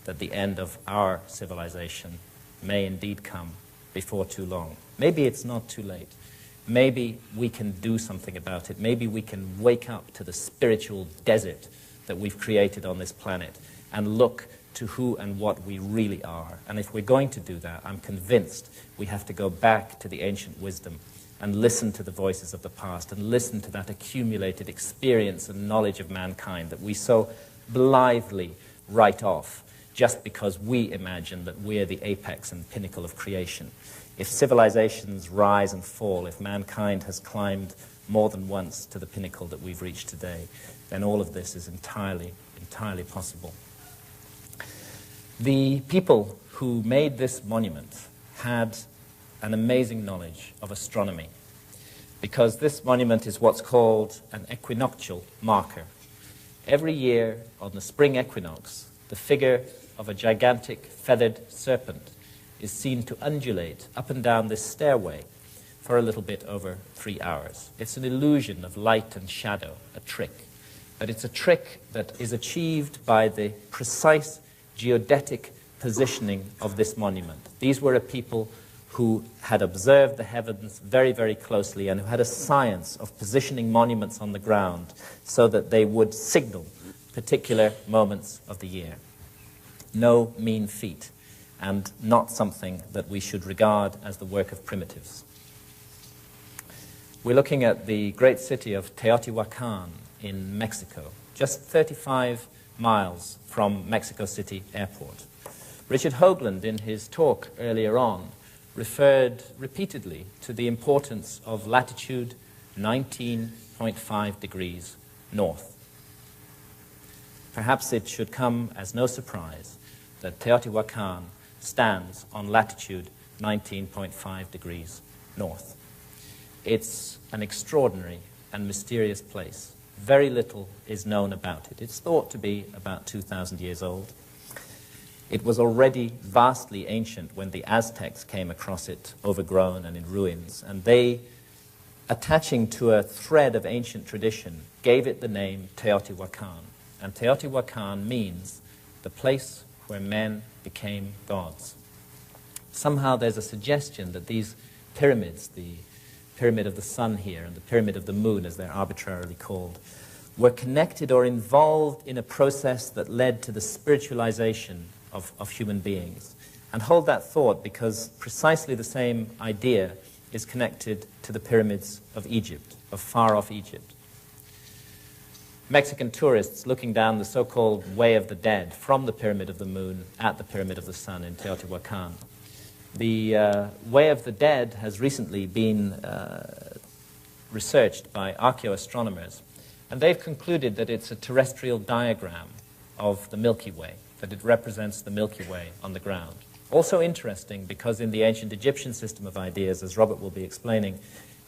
that the end of our civilization may indeed come before too long. Maybe it's not too late. Maybe we can do something about it. Maybe we can wake up to the spiritual desert that we've created on this planet and look to who and what we really are. And if we're going to do that, I'm convinced we have to go back to the ancient wisdom and listen to the voices of the past and listen to that accumulated experience and knowledge of mankind that we so blithely write off just because we imagine that we're the apex and pinnacle of creation. If civilizations rise and fall, if mankind has climbed more than once to the pinnacle that we've reached today, then all of this is entirely possible. The people who made this monument had an amazing knowledge of astronomy, because this monument is what's called an equinoctial marker. Every year on the spring equinox, the figure of a gigantic feathered serpent is seen to undulate up and down this stairway for a little bit over 3 hours. It's an illusion of light and shadow, a trick. But it's a trick that is achieved by the precise geodetic positioning of this monument. These were a people who had observed the heavens very, very closely and who had a science of positioning monuments on the ground so that they would signal particular moments of the year. No mean feat, and not something that we should regard as the work of primitives. We're looking at the great city of Teotihuacan in Mexico, just 35 miles from Mexico City Airport. Richard Hoagland, in his talk earlier on, referred repeatedly to the importance of latitude 19.5 degrees north. Perhaps it should come as no surprise that Teotihuacan stands on latitude 19.5 degrees north. It's an extraordinary and mysterious place. Very little is known about it. It's thought to be about 2,000 years old. It was already vastly ancient when the Aztecs came across it, overgrown and in ruins, and they, attaching to a thread of ancient tradition, gave it the name Teotihuacan. And Teotihuacan means the place where men became gods. Somehow there's a suggestion that these pyramids, the Pyramid of the Sun here and the Pyramid of the Moon, as they're arbitrarily called, were connected or involved in a process that led to the spiritualization of human beings. And hold that thought, because precisely the same idea is connected to the pyramids of Egypt, of far-off Egypt. Mexican tourists looking down the so-called Way of the Dead from the Pyramid of the Moon at the Pyramid of the Sun in Teotihuacan. The Way of the Dead has recently been researched by archaeoastronomers, and they've concluded that it's a terrestrial diagram of the Milky Way, that it represents the Milky Way on the ground. Also interesting because in the ancient Egyptian system of ideas, as Robert will be explaining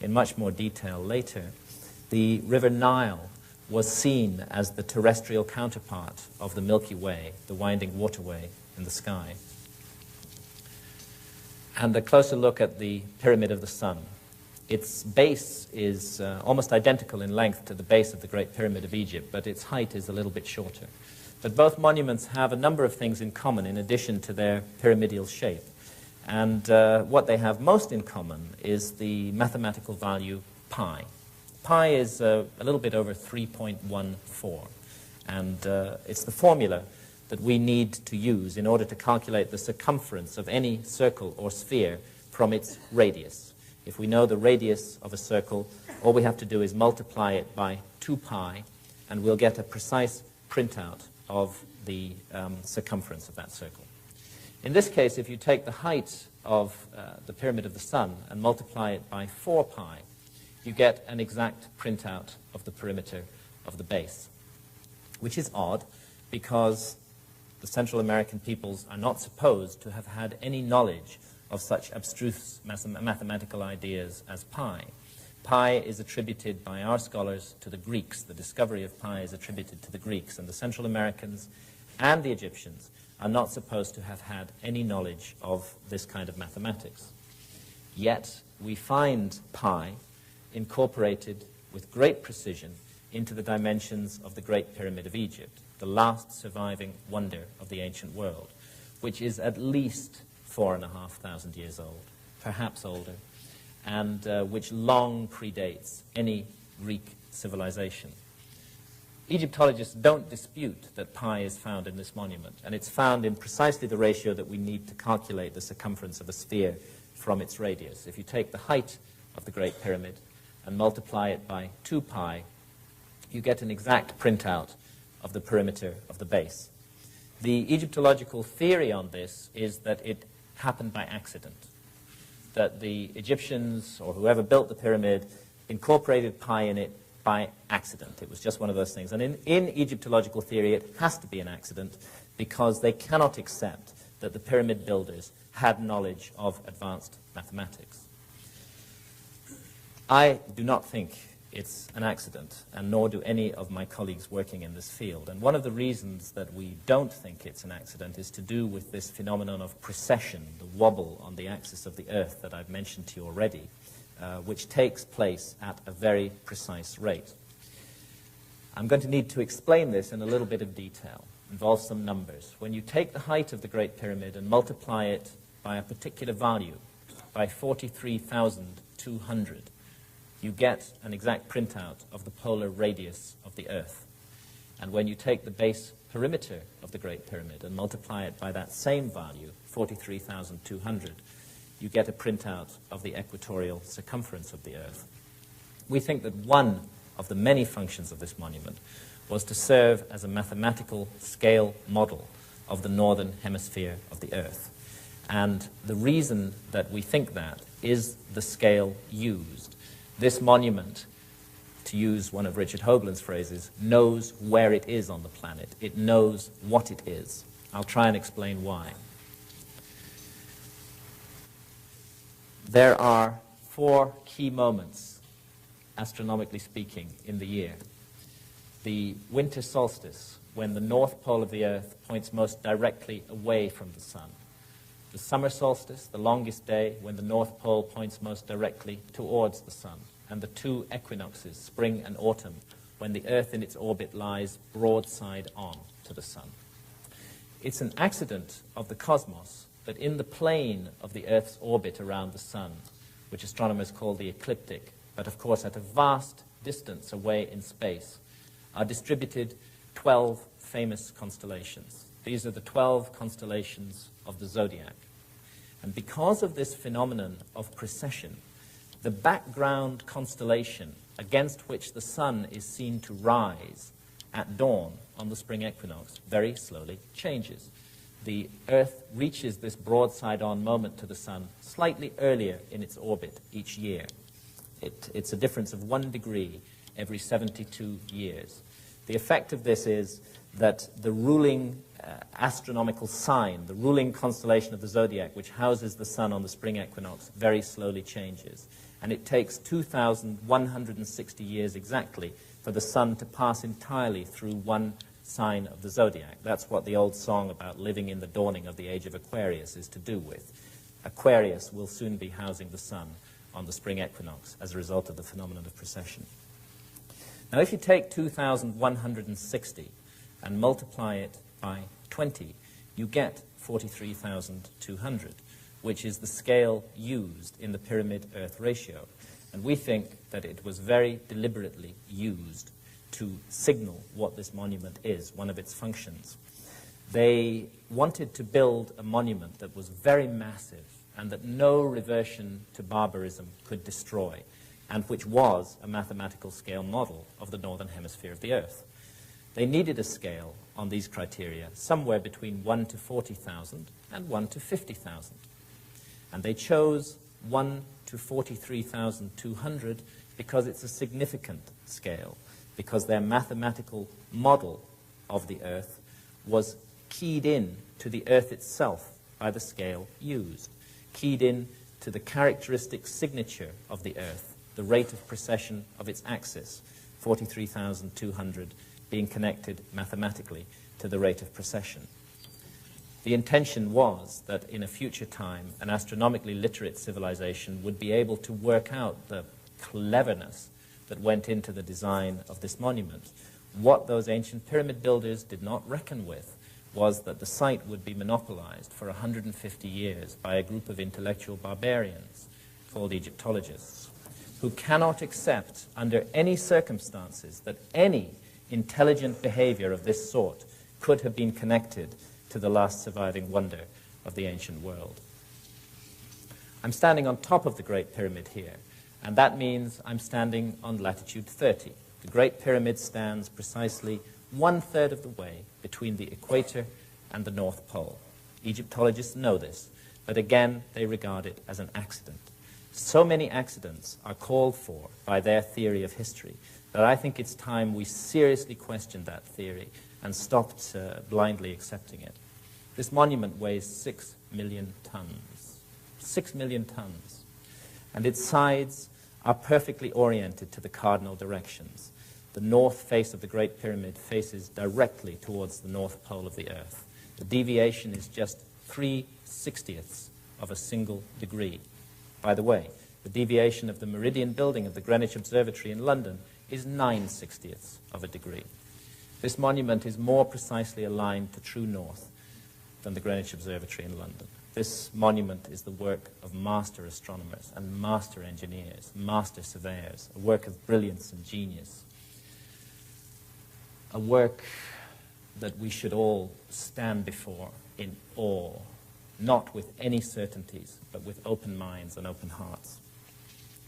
in much more detail later, the River Nile was seen as the terrestrial counterpart of the Milky Way, the winding waterway in the sky. And a closer look at the Pyramid of the Sun. Its base is almost identical in length to the base of the Great Pyramid of Egypt, but its height is a little bit shorter. But both monuments have a number of things in common in addition to their pyramidal shape. And what they have most in common is the mathematical value pi. Pi is a little bit over 3.14. And it's the formula that we need to use in order to calculate the circumference of any circle or sphere from its radius. If we know the radius of a circle, all we have to do is multiply it by 2 pi, and we'll get a precise printout of the circumference of that circle. In this case, if you take the height of the Pyramid of the Sun and multiply it by 4 pi, you get an exact printout of the perimeter of the base, which is odd because the Central American peoples are not supposed to have had any knowledge of such abstruse mathematical ideas as pi. Pi is attributed by our scholars to the Greeks. The discovery of pi is attributed to the Greeks, and the Central Americans and the Egyptians are not supposed to have had any knowledge of this kind of mathematics. Yet we find pi incorporated with great precision into the dimensions of the Great Pyramid of Egypt, the last surviving wonder of the ancient world, which is at least 4,500 years old, perhaps older, and which long predates any Greek civilization. Egyptologists don't dispute that pi is found in this monument, and it's found in precisely the ratio that we need to calculate the circumference of a sphere from its radius. If you take the height of the Great Pyramid and multiply it by 2 pi, you get an exact printout of the perimeter of the base. The Egyptological theory on this is that it happened by accident, that the Egyptians or whoever built the pyramid incorporated pi in it by accident. It was just one of those things. And in Egyptological theory, it has to be an accident because they cannot accept that the pyramid builders had knowledge of advanced mathematics. I do not think it's an accident, and nor do any of my colleagues working in this field. And one of the reasons that we don't think it's an accident is to do with this phenomenon of precession, the wobble on the axis of the Earth that I've mentioned to you already, which takes place at a very precise rate. I'm going to need to explain this in a little bit of detail. It involves some numbers. When you take the height of the Great Pyramid and multiply it by a particular value, by 43,200, you get an exact printout of the polar radius of the Earth. And when you take the base perimeter of the Great Pyramid and multiply it by that same value, 43,200, you get a printout of the equatorial circumference of the Earth. We think that one of the many functions of this monument was to serve as a mathematical scale model of the northern hemisphere of the Earth. And the reason that we think that is the scale used. This monument, to use one of Richard Hoagland's phrases, knows where it is on the planet. It knows what it is. I'll try and explain why. There are 4 key moments, astronomically speaking, in the year. The winter solstice, when the north pole of the Earth points most directly away from the sun. The summer solstice, the longest day, when the north pole points most directly towards the sun. And the 2 equinoxes, spring and autumn, when the Earth in its orbit lies broadside on to the sun. It's an accident of the cosmos that in the plane of the Earth's orbit around the sun, which astronomers call the ecliptic, but of course at a vast distance away in space, are distributed 12 famous constellations. These are the 12 constellations of the zodiac. And because of this phenomenon of precession, the background constellation against which the sun is seen to rise at dawn on the spring equinox very slowly changes. The Earth reaches this broadside-on moment to the sun slightly earlier in its orbit each year. It's a difference of 1 degree every 72 years. The effect of this is that the ruling astronomical sign, the ruling constellation of the zodiac, which houses the sun on the spring equinox, very slowly changes. And it takes 2,160 years exactly for the sun to pass entirely through one sign of the zodiac. That's what the old song about living in the dawning of the age of Aquarius is to do with. Aquarius will soon be housing the sun on the spring equinox as a result of the phenomenon of precession. Now, if you take 2,160 and multiply it by 20, you get 43,200, which is the scale used in the pyramid-Earth ratio. And we think that it was very deliberately used to signal what this monument is, one of its functions. They wanted to build a monument that was very massive and that no reversion to barbarism could destroy, and which was a mathematical scale model of the northern hemisphere of the Earth. They needed a scale on these criteria somewhere between 1 to 40,000 and 1 to 50,000. And they chose 1 to 43,200 because it's a significant scale, because their mathematical model of the Earth was keyed in to the Earth itself by the scale used, keyed in to the characteristic signature of the Earth, the rate of precession of its axis, 43,200 being connected mathematically to the rate of precession. The intention was that in a future time, an astronomically literate civilization would be able to work out the cleverness, that went into the design of this monument. What those ancient pyramid builders did not reckon with was that the site would be monopolized for 150 years by a group of intellectual barbarians called Egyptologists, who cannot accept under any circumstances that any intelligent behavior of this sort could have been connected to the last surviving wonder of the ancient world. I'm standing on top of the Great Pyramid here, and that means I'm standing on latitude 30. The Great Pyramid stands precisely 1/3 of the way between the equator and the North Pole. Egyptologists know this, but again, they regard it as an accident. So many accidents are called for by their theory of history that I think it's time we seriously questioned that theory and stopped blindly accepting it. This monument weighs 6 million tons. 6 million tons. And its sides are perfectly oriented to the cardinal directions. The north face of the Great Pyramid faces directly towards the North Pole of the Earth. The deviation is just 3/60ths of a single degree. By the way, the deviation of the meridian building of the Greenwich Observatory in London is 9/60ths of a degree. This monument is more precisely aligned to true north than the Greenwich Observatory in London. This monument is the work of master astronomers and master engineers, master surveyors, a work of brilliance and genius, a work that we should all stand before in awe, not with any certainties, but with open minds and open hearts.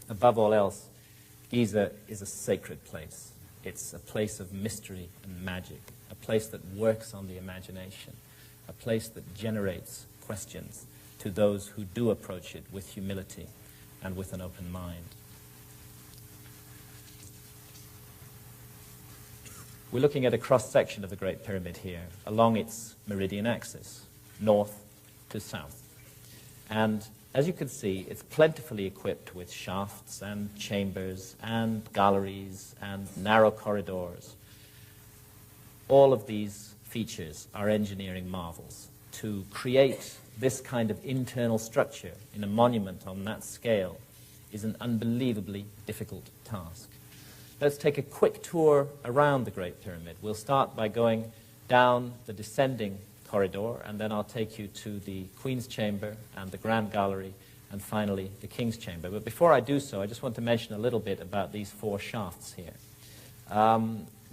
Above all else, Giza is a sacred place. It's a place of mystery and magic, a place that works on the imagination, a place that generates questions to those who do approach it with humility and with an open mind. We're looking at a cross-section of the Great Pyramid here along its meridian axis, north to south. And as you can see, it's plentifully equipped with shafts and chambers and galleries and narrow corridors. All of these features are engineering marvels. To create this kind of internal structure in a monument on that scale is an unbelievably difficult task. Let's take a quick tour around the Great Pyramid. We'll start by going down the descending corridor, and then I'll take you to the Queen's Chamber and the Grand Gallery, and finally the King's Chamber. But before I do so, I just want to mention a little bit about these 4 shafts here.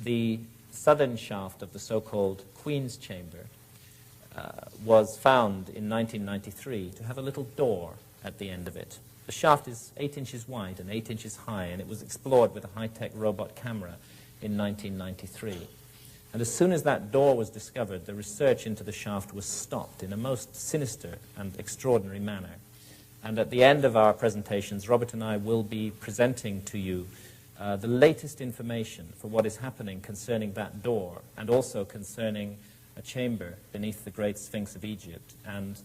The southern shaft of the so-called Queen's Chamber was found in 1993 to have a little door at the end of it. The shaft is 8 inches wide and 8 inches high, and it was explored with a high-tech robot camera in 1993. And as soon as that door was discovered, the research into the shaft was stopped in a most sinister and extraordinary manner. And at the end of our presentations, Robert and I will be presenting to you the latest information for what is happening concerning that door, and also concerning a chamber beneath the Great Sphinx of Egypt. And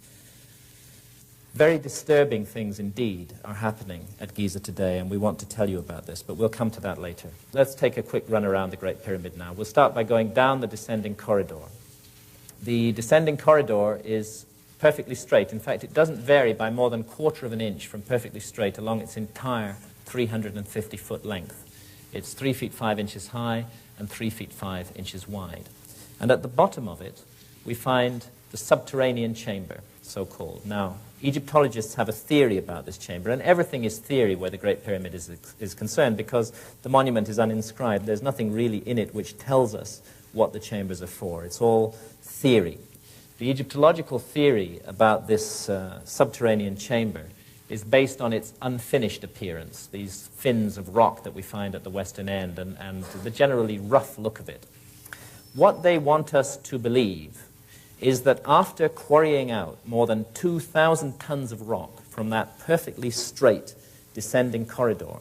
very disturbing things indeed are happening at Giza today, and we want to tell you about this, but we'll come to that later. Let's take a quick run around the Great Pyramid now. We'll start by going down the descending corridor. The descending corridor is perfectly straight. In fact, it doesn't vary by more than 1/4 of an inch from perfectly straight along its entire 350-foot length. It's 3 feet 5 inches high and 3 feet 5 inches wide. And at the bottom of it, we find the subterranean chamber, so-called. Now, Egyptologists have a theory about this chamber, and everything is theory where the Great Pyramid is concerned, because the monument is uninscribed. There's nothing really in it which tells us what the chambers are for. It's all theory. The Egyptological theory about this subterranean chamber is based on its unfinished appearance, these fins of rock that we find at the western end, and the generally rough look of it. What they want us to believe is that after quarrying out more than 2,000 tons of rock from that perfectly straight descending corridor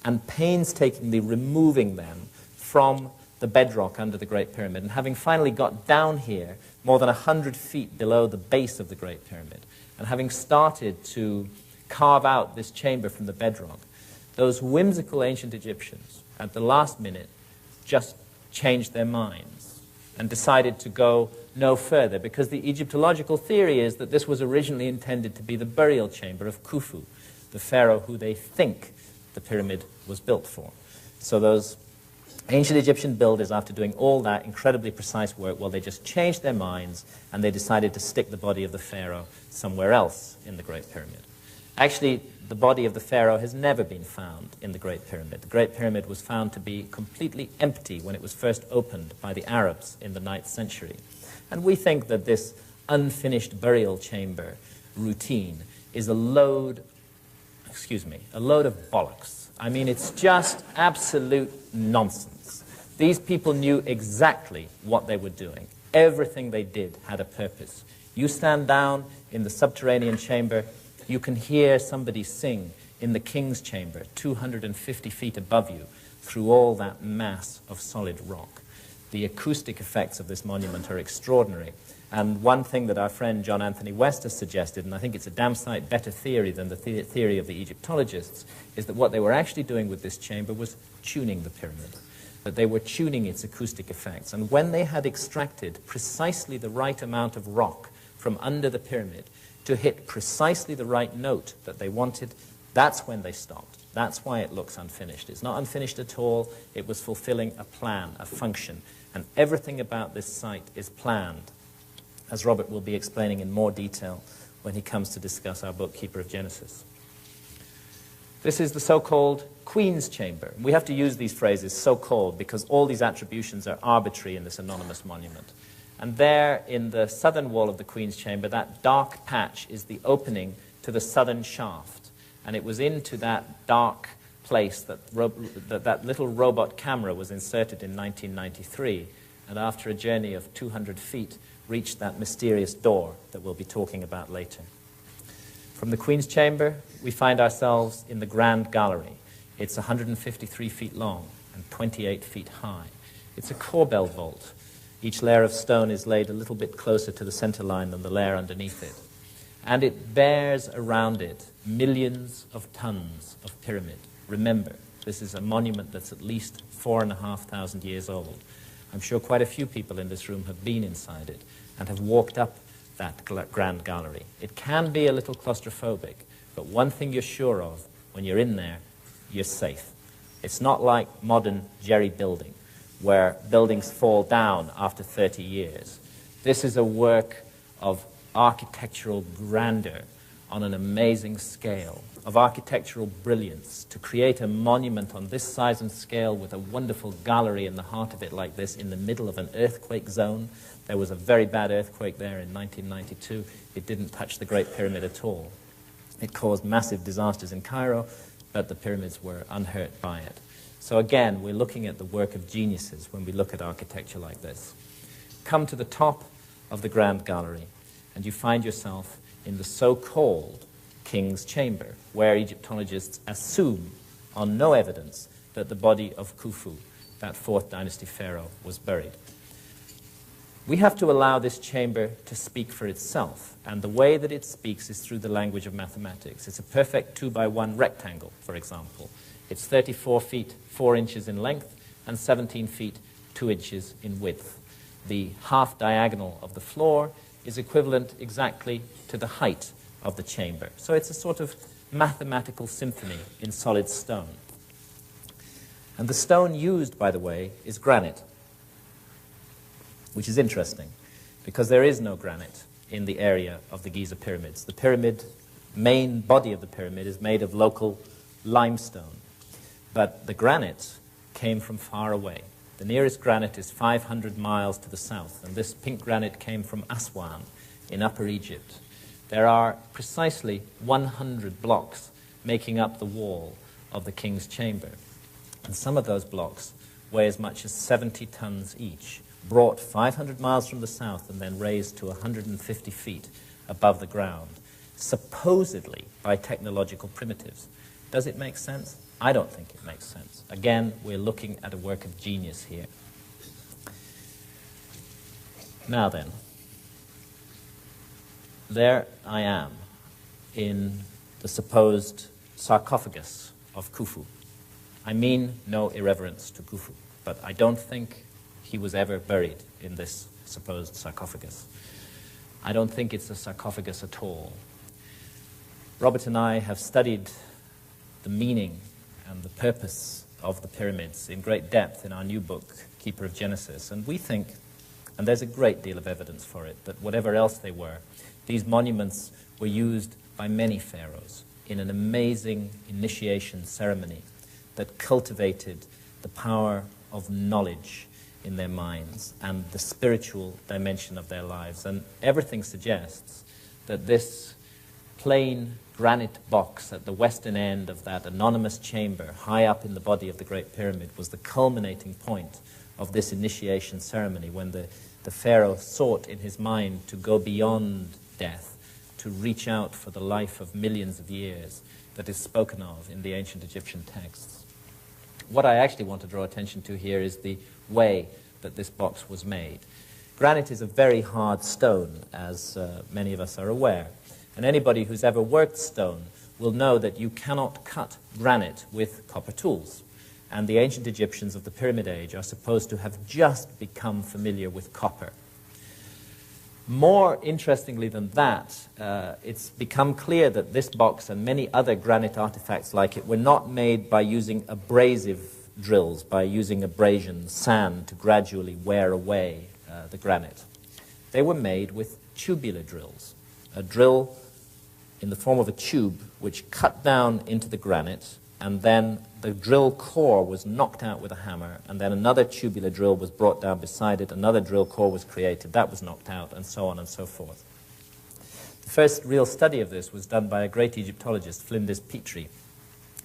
and painstakingly removing them from the bedrock under the Great Pyramid, and having finally got down here more than 100 feet below the base of the Great Pyramid, and having started to carve out this chamber from the bedrock, those whimsical ancient Egyptians at the last minute just changed their minds and decided to go no further, because the Egyptological theory is that this was originally intended to be the burial chamber of Khufu, the pharaoh who they think the pyramid was built for. So those ancient Egyptian builders, after doing all that incredibly precise work, well, they just changed their minds and they decided to stick the body of the pharaoh somewhere else in the Great Pyramid. Actually, the body of the pharaoh has never been found in the Great Pyramid. The Great Pyramid was found to be completely empty when it was first opened by the Arabs in the 9th century. And we think that this unfinished burial chamber routine is a load of bollocks. I mean, it's just absolute nonsense. These people knew exactly what they were doing. Everything they did had a purpose. You stand down in the subterranean chamber, you can hear somebody sing in the king's chamber, 250 feet above you, through all that mass of solid rock. The acoustic effects of this monument are extraordinary. And one thing that our friend John Anthony West has suggested, and I think it's a damn sight better theory than the theory of the Egyptologists, is that what they were actually doing with this chamber was tuning the pyramid, that they were tuning its acoustic effects. And when they had extracted precisely the right amount of rock from under the pyramid to hit precisely the right note that they wanted, that's when they stopped. That's why it looks unfinished. It's not unfinished at all. It was fulfilling a plan, a function. And everything about this site is planned, as Robert will be explaining in more detail when he comes to discuss our book, Keeper of Genesis. This is the so-called Queen's Chamber. We have to use these phrases, so-called, because all these attributions are arbitrary in this anonymous monument. And there, in the southern wall of the Queen's Chamber, that dark patch is the opening to the southern shaft. And it was into that dark place that that little robot camera was inserted in 1993, and after a journey of 200 feet, reached that mysterious door that we'll be talking about later. From the Queen's Chamber, we find ourselves in the Grand Gallery. It's 153 feet long and 28 feet high. It's a corbel vault. Each layer of stone is laid a little bit closer to the center line than the layer underneath it. And it bears around it millions of tons of pyramid. Remember, this is a monument that's at least 4,500 years old. I'm sure quite a few people in this room have been inside it and have walked up that Grand Gallery. It can be a little claustrophobic, but one thing you're sure of, when you're in there, you're safe. It's not like modern jerry building, where buildings fall down after 30 years. This is a work of architectural grandeur on an amazing scale, of architectural brilliance. To create a monument on this size and scale with a wonderful gallery in the heart of it like this, in the middle of an earthquake zone. There was a very bad earthquake there in 1992. It didn't touch the Great Pyramid at all. It caused massive disasters in Cairo, but the pyramids were unhurt by it. So again, we're looking at the work of geniuses when we look at architecture like this. Come to the top of the Grand Gallery, and you find yourself in the so-called King's Chamber, where Egyptologists assume, on no evidence, that the body of Khufu, that 4th dynasty pharaoh, was buried. We have to allow this chamber to speak for itself, and the way that it speaks is through the language of mathematics. It's a perfect 2-by-1 rectangle, for example. It's 34 feet 4 inches in length and 17 feet 2 inches in width. The half diagonal of the floor is equivalent exactly to the height of the chamber. So it's a sort of mathematical symphony in solid stone. And the stone used, by the way, is granite, which is interesting because there is no granite in the area of the Giza pyramids. The pyramid, main body of the pyramid, is made of local limestone. But the granite came from far away. The nearest granite is 500 miles to the south, and this pink granite came from Aswan in Upper Egypt. There are precisely 100 blocks making up the wall of the king's chamber, and some of those blocks weigh as much as 70 tons each, brought 500 miles from the south and then raised to 150 feet above the ground, supposedly by technological primitives. Does it make sense? I don't think it makes sense. Again, we're looking at a work of genius here. Now then, there I am in the supposed sarcophagus of Khufu. I mean no irreverence to Khufu, but I don't think he was ever buried in this supposed sarcophagus. I don't think it's a sarcophagus at all. Robert and I have studied the meaning and the purpose of the pyramids in great depth in our new book, Keeper of Genesis. And we think, and there's a great deal of evidence for it, that whatever else they were, these monuments were used by many pharaohs in an amazing initiation ceremony that cultivated the power of knowledge in their minds and the spiritual dimension of their lives. And everything suggests that this plain granite box at the western end of that anonymous chamber high up in the body of the Great Pyramid was the culminating point of this initiation ceremony, when the pharaoh sought in his mind to go beyond death, to reach out for the life of millions of years that is spoken of in the ancient Egyptian texts. What I actually want to draw attention to here is the way that this box was made. Granite is a very hard stone, as many of us are aware. And anybody who's ever worked stone will know that you cannot cut granite with copper tools. And the ancient Egyptians of the Pyramid Age are supposed to have just become familiar with copper. More interestingly than that, it's become clear that this box and many other granite artifacts like it were not made by using abrasive drills, by using abrasion, sand, to gradually wear away the granite. They were made with tubular drills, a drill in the form of a tube which cut down into the granite, and then the drill core was knocked out with a hammer, and then another tubular drill was brought down beside it, another drill core was created, that was knocked out, and so on and so forth. The first real study of this was done by a great Egyptologist, Flinders Petrie,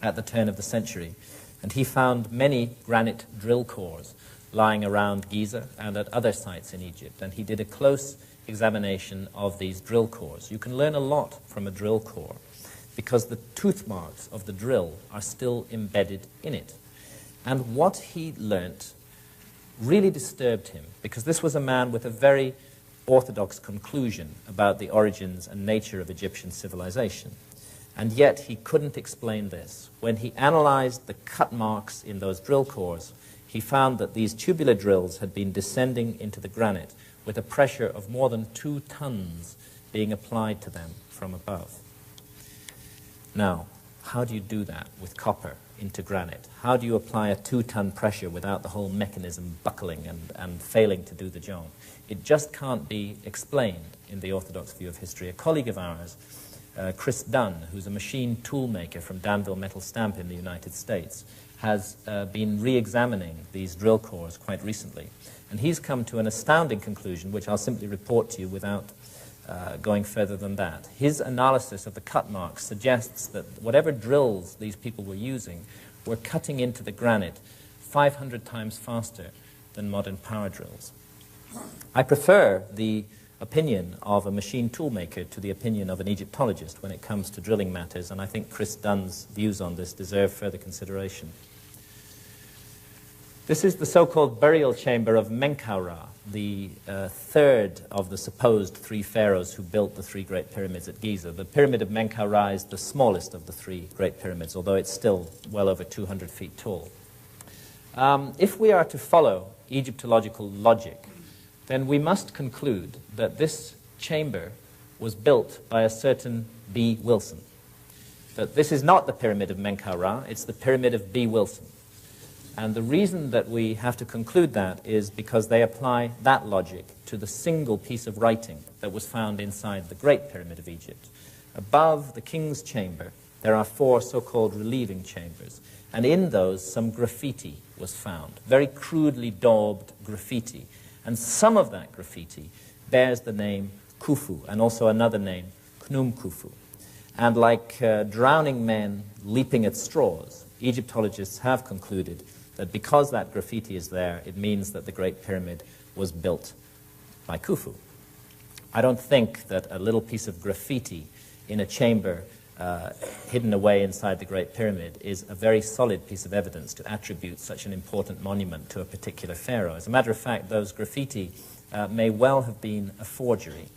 at the turn of the century, and he found many granite drill cores lying around Giza and at other sites in Egypt, and he did a close examination of these drill cores. You can learn a lot from a drill core because the tooth marks of the drill are still embedded in it. And what he learnt really disturbed him, because this was a man with a very orthodox conclusion about the origins and nature of Egyptian civilization. And yet he couldn't explain this. When he analyzed the cut marks in those drill cores, he found that these tubular drills had been descending into the granite with a pressure of more than 2 tons being applied to them from above. Now, how do you do that with copper into granite? How do you apply a 2-ton pressure without the whole mechanism buckling and failing to do the job? It just can't be explained in the orthodox view of history. A colleague of ours, Chris Dunn, who's a machine tool maker from Danville Metal Stamp in the United States, has been re-examining these drill cores quite recently. And he's come to an astounding conclusion, which I'll simply report to you without going further than that. His analysis of the cut marks suggests that whatever drills these people were using were cutting into the granite 500 times faster than modern power drills. I prefer the opinion of a machine toolmaker to the opinion of an Egyptologist when it comes to drilling matters, and I think Chris Dunn's views on this deserve further consideration. This is the so-called burial chamber of Menkaura, the third of the supposed 3 pharaohs who built the 3 great pyramids at Giza. The pyramid of Menkaura is the smallest of the 3 great pyramids, although it's still well over 200 feet tall. If we are to follow Egyptological logic, then we must conclude that this chamber was built by a certain B. Wilson. That this is not the pyramid of Menkaura, it's the pyramid of B. Wilson. And the reason that we have to conclude that is because they apply that logic to the single piece of writing that was found inside the Great Pyramid of Egypt. Above the king's chamber, there are 4 so-called relieving chambers, and in those some graffiti was found, very crudely daubed graffiti. And some of that graffiti bears the name Khufu, and also another name, Khnum Khufu. And like drowning men leaping at straws, Egyptologists have concluded that because that graffiti is there, it means that the Great Pyramid was built by Khufu. I don't think that a little piece of graffiti in a chamber hidden away inside the Great Pyramid is a very solid piece of evidence to attribute such an important monument to a particular pharaoh. As a matter of fact, those graffiti may well have been a forgery.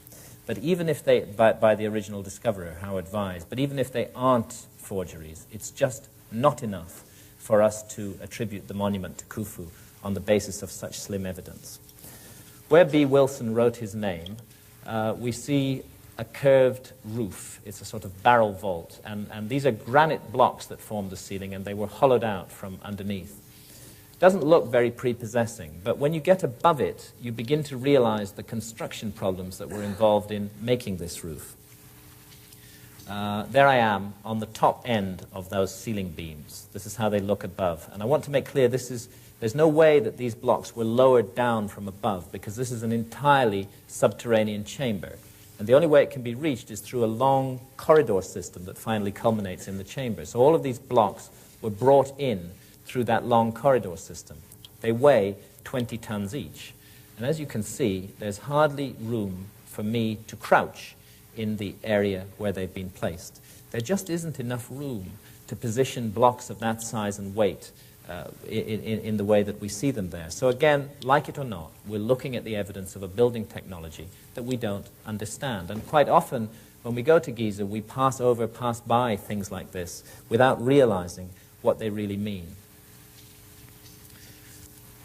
But even if they, by the original discoverer, Howard Vyse, but even if they aren't forgeries, it's just not enough for us to attribute the monument to Khufu on the basis of such slim evidence. Where B. Wilson wrote his name, we see a curved roof. It's a sort of barrel vault. And these are granite blocks that form the ceiling, and they were hollowed out from underneath. It doesn't look very prepossessing, but when you get above it, you begin to realize the construction problems that were involved in making this roof. There I am on the top end of those ceiling beams. This is how they look above. And I want to make clear there's no way that these blocks were lowered down from above, because this is an entirely subterranean chamber. And the only way it can be reached is through a long corridor system that finally culminates in the chamber. So all of these blocks were brought in through that long corridor system. They weigh 20 tons each. And as you can see, there's hardly room for me to crouch in the area where they've been placed. There just isn't enough room to position blocks of that size and weight in the way that we see them there. So again, like it or not, we're looking at the evidence of a building technology that we don't understand. And quite often, when we go to Giza, we pass by things like this without realizing what they really mean.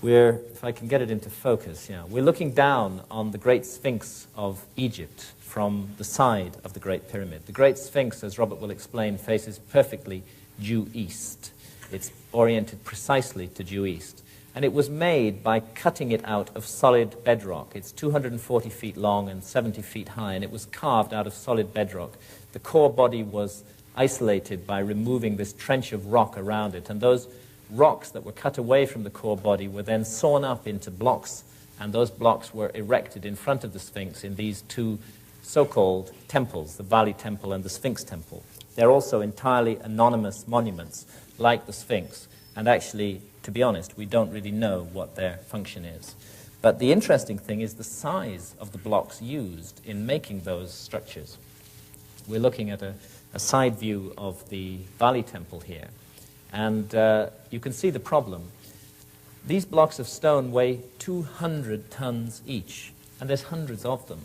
If I can get it into focus, we're looking down on the Great Sphinx of Egypt from the side of the Great Pyramid. The Great Sphinx, as Robert will explain, faces perfectly due east. It's oriented precisely to due east. And it was made by cutting it out of solid bedrock. It's 240 feet long and 70 feet high, and it was carved out of solid bedrock. The core body was isolated by removing this trench of rock around it, and those rocks that were cut away from the core body were then sawn up into blocks, and those blocks were erected in front of the Sphinx in these two so-called temples, the Valley Temple and the Sphinx Temple. They're also entirely anonymous monuments, like the Sphinx, and actually, to be honest, we don't really know what their function is. But the interesting thing is the size of the blocks used in making those structures. We're looking at a side view of the Valley Temple here. And you can see the problem. These blocks of stone weigh 200 tons each, and there's hundreds of them.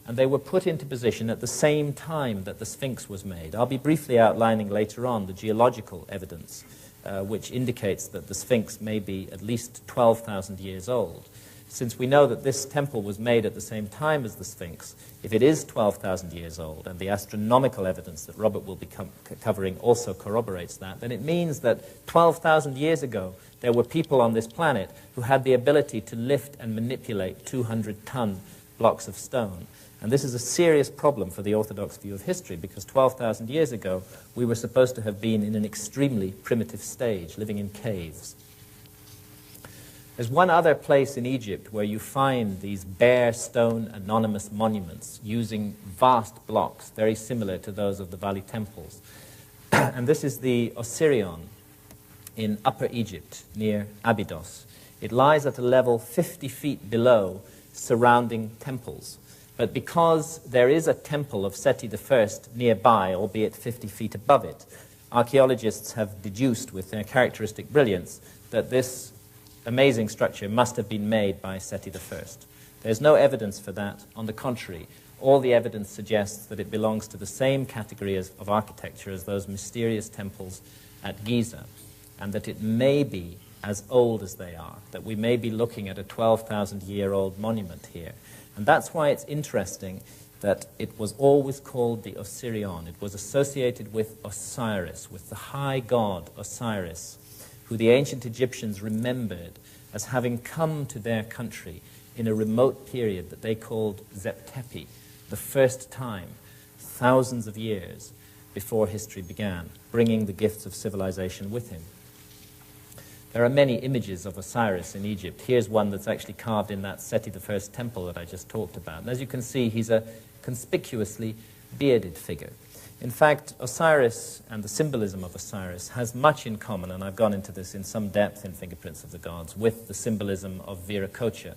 And they were put into position at the same time that the Sphinx was made. I'll be briefly outlining later on the geological evidence, which indicates that the Sphinx may be at least 12,000 years old. Since we know that this temple was made at the same time as the Sphinx, if it is 12,000 years old, and the astronomical evidence that Robert will be covering also corroborates that, then it means that 12,000 years ago, there were people on this planet who had the ability to lift and manipulate 200-ton blocks of stone. And this is a serious problem for the orthodox view of history, because 12,000 years ago, we were supposed to have been in an extremely primitive stage, living in caves. There's one other place in Egypt where you find these bare stone anonymous monuments using vast blocks, very similar to those of the Valley Temples. And this is the Osirion in Upper Egypt, near Abydos. It lies at a level 50 feet below surrounding temples. But because there is a temple of Seti I nearby, albeit 50 feet above it, archaeologists have deduced with their characteristic brilliance that this amazing structure must have been made by Seti I. There's no evidence for that. On the contrary, all the evidence suggests that it belongs to the same category of architecture as those mysterious temples at Giza, and that it may be as old as they are, that we may be looking at a 12,000-year-old monument here. And that's why it's interesting that it was always called the Osirion. It was associated with Osiris, with the high god Osiris, who the ancient Egyptians remembered as having come to their country in a remote period that they called Zeptepi, the first time, thousands of years before history began, bringing the gifts of civilization with him. There are many images of Osiris in Egypt. Here's one that's actually carved in that Seti I temple that I just talked about. And as you can see, he's a conspicuously bearded figure. In fact, Osiris and the symbolism of Osiris has much in common, and I've gone into this in some depth in Fingerprints of the Gods, with the symbolism of Viracocha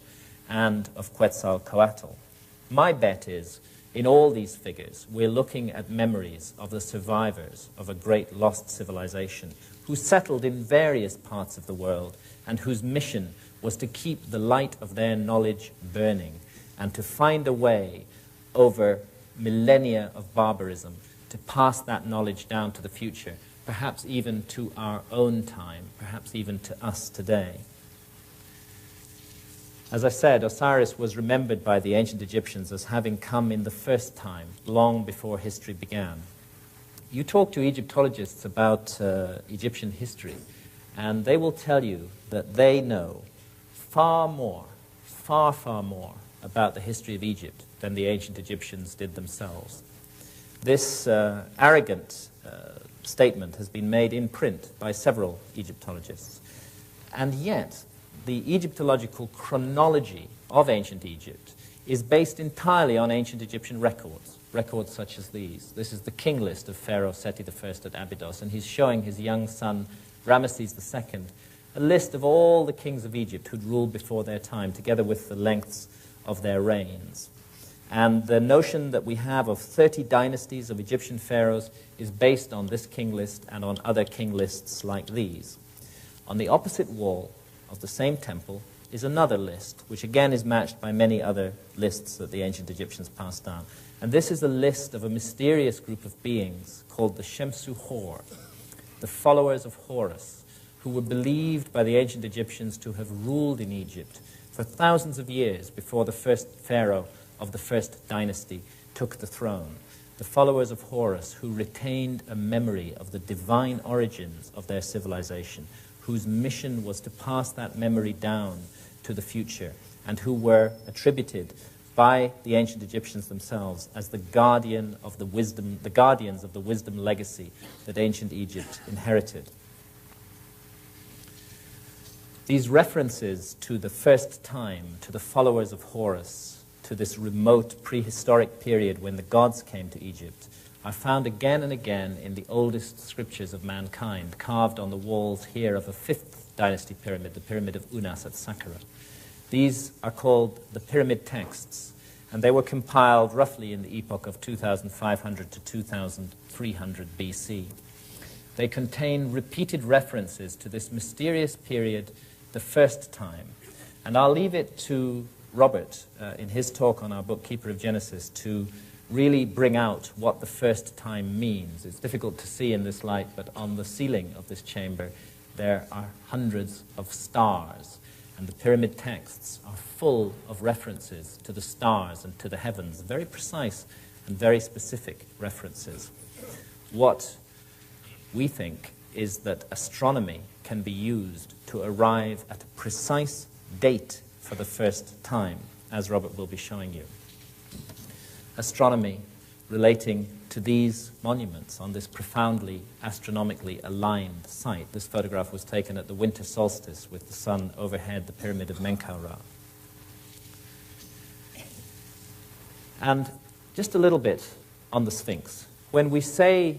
and of Quetzalcoatl. My bet is, in all these figures, we're looking at memories of the survivors of a great lost civilization who settled in various parts of the world and whose mission was to keep the light of their knowledge burning and to find a way over millennia of barbarism to pass that knowledge down to the future, perhaps even to our own time, perhaps even to us today. As I said, Osiris was remembered by the ancient Egyptians as having come in the first time, long before history began. You talk to Egyptologists about Egyptian history, and they will tell you that they know far more about the history of Egypt than the ancient Egyptians did themselves. This arrogant statement has been made in print by several Egyptologists. And yet, the Egyptological chronology of ancient Egypt is based entirely on ancient Egyptian records, records such as these. This is the king list of Pharaoh Seti I at Abydos, and he's showing his young son, Ramesses II, a list of all the kings of Egypt who'd ruled before their time, together with the lengths of their reigns. And the notion that we have of 30 dynasties of Egyptian pharaohs is based on this king list and on other king lists like these. On the opposite wall of the same temple is another list, which again is matched by many other lists that the ancient Egyptians passed down. And this is a list of a mysterious group of beings called the Shemsu Hor, the followers of Horus, who were believed by the ancient Egyptians to have ruled in Egypt for thousands of years before the first pharaoh of the first dynasty took the throne. The followers of Horus, who retained a memory of the divine origins of their civilization, whose mission was to pass that memory down to the future, and who were attributed by the ancient Egyptians themselves as the guardians of the wisdom legacy that ancient Egypt inherited. These references to the first time, to the followers of Horus, to this remote prehistoric period when the gods came to Egypt, are found again and again in the oldest scriptures of mankind, carved on the walls here of a 5th dynasty pyramid, the Pyramid of Unas at Saqqara. These are called the pyramid texts, and they were compiled roughly in the epoch of 2500 to 2300 BC. They contain repeated references to this mysterious period, the first time. And I'll leave it to Robert, in his talk on our book, Keeper of Genesis, to really bring out what the first time means. It's difficult to see in this light, but on the ceiling of this chamber there are hundreds of stars, and the pyramid texts are full of references to the stars and to the heavens, very precise and very specific references. What we think is that astronomy can be used to arrive at a precise date for the first time, as Robert will be showing you. Astronomy relating to these monuments on this profoundly astronomically aligned site. This photograph was taken at the winter solstice with the sun overhead the pyramid of Menkaura. And just a little bit on the Sphinx. When we say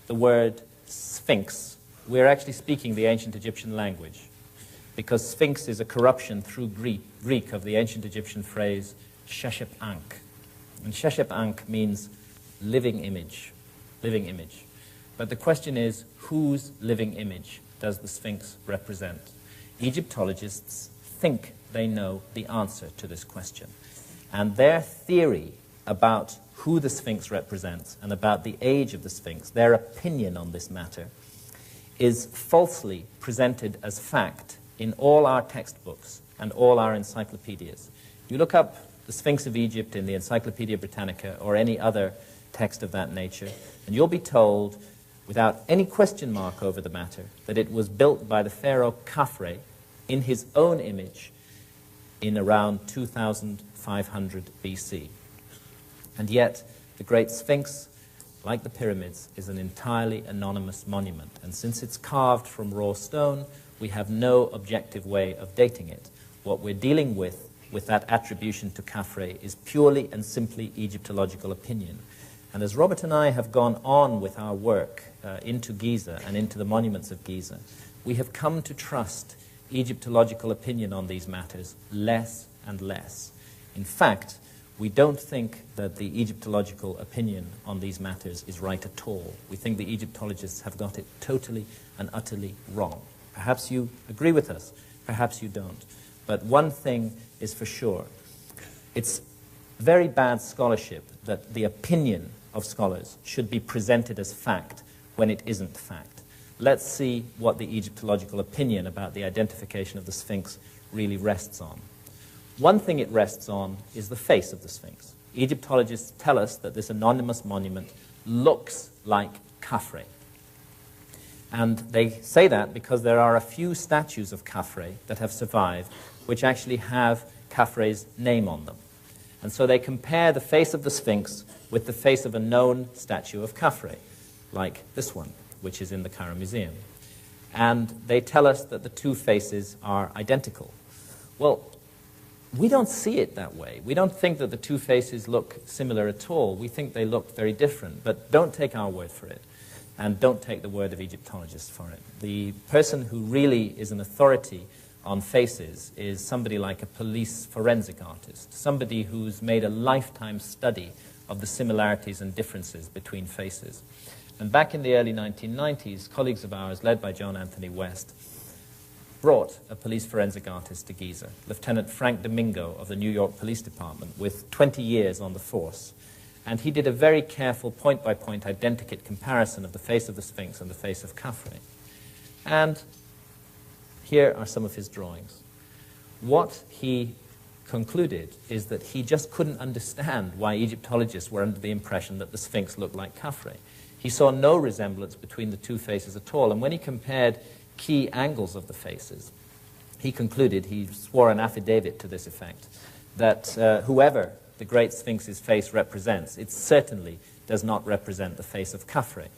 the word Sphinx, we're actually speaking the ancient Egyptian language, because Sphinx is a corruption through Greek of the ancient Egyptian phrase Sheshep Ankh. And Sheshep Ankh means living image, living image. But the question is, whose living image does the Sphinx represent? Egyptologists think they know the answer to this question. And their theory about who the Sphinx represents and about the age of the Sphinx, their opinion on this matter, is falsely presented as fact in all our textbooks and all our encyclopedias. You look up the Sphinx of Egypt in the Encyclopedia Britannica or any other text of that nature, and you'll be told, without any question mark over the matter, that it was built by the pharaoh Khafre in his own image in around 2500 BC. And yet, the Great Sphinx, like the pyramids, is an entirely anonymous monument, and since it's carved from raw stone, we have no objective way of dating it. What we're dealing with that attribution to Khafre is purely and simply Egyptological opinion. And as Robert and I have gone on with our work into Giza and into the monuments of Giza, we have come to trust Egyptological opinion on these matters less and less. In fact, we don't think that the Egyptological opinion on these matters is right at all. We think the Egyptologists have got it totally and utterly wrong. Perhaps you agree with us, perhaps you don't. But one thing is for sure. It's very bad scholarship that the opinion of scholars should be presented as fact when it isn't fact. Let's see what the Egyptological opinion about the identification of the Sphinx really rests on. One thing it rests on is the face of the Sphinx. Egyptologists tell us that this anonymous monument looks like Khafre. And they say that because there are a few statues of Khafre that have survived which actually have Khafre's name on them. And so they compare the face of the Sphinx with the face of a known statue of Khafre, like this one, which is in the Cairo Museum. And they tell us that the two faces are identical. Well, we don't see it that way. We don't think that the two faces look similar at all. We think they look very different. But don't take our word for it, and don't take the word of Egyptologists for it. The person who really is an authority on faces is somebody like a police forensic artist, somebody who's made a lifetime study of the similarities and differences between faces. And back in the early 1990s, colleagues of ours, led by John Anthony West, brought a police forensic artist to Giza, Lieutenant Frank Domingo of the New York Police Department, with 20 years on the force. And he did a very careful point-by-point identikit comparison of the face of the Sphinx and the face of Khafre. And here are some of his drawings. What he concluded is that he just couldn't understand why Egyptologists were under the impression that the Sphinx looked like Khafre. He saw no resemblance between the two faces at all, and when he compared key angles of the faces, he concluded, he swore an affidavit to this effect, that whoever the Great Sphinx's face represents, it certainly does not represent the face of Khafre.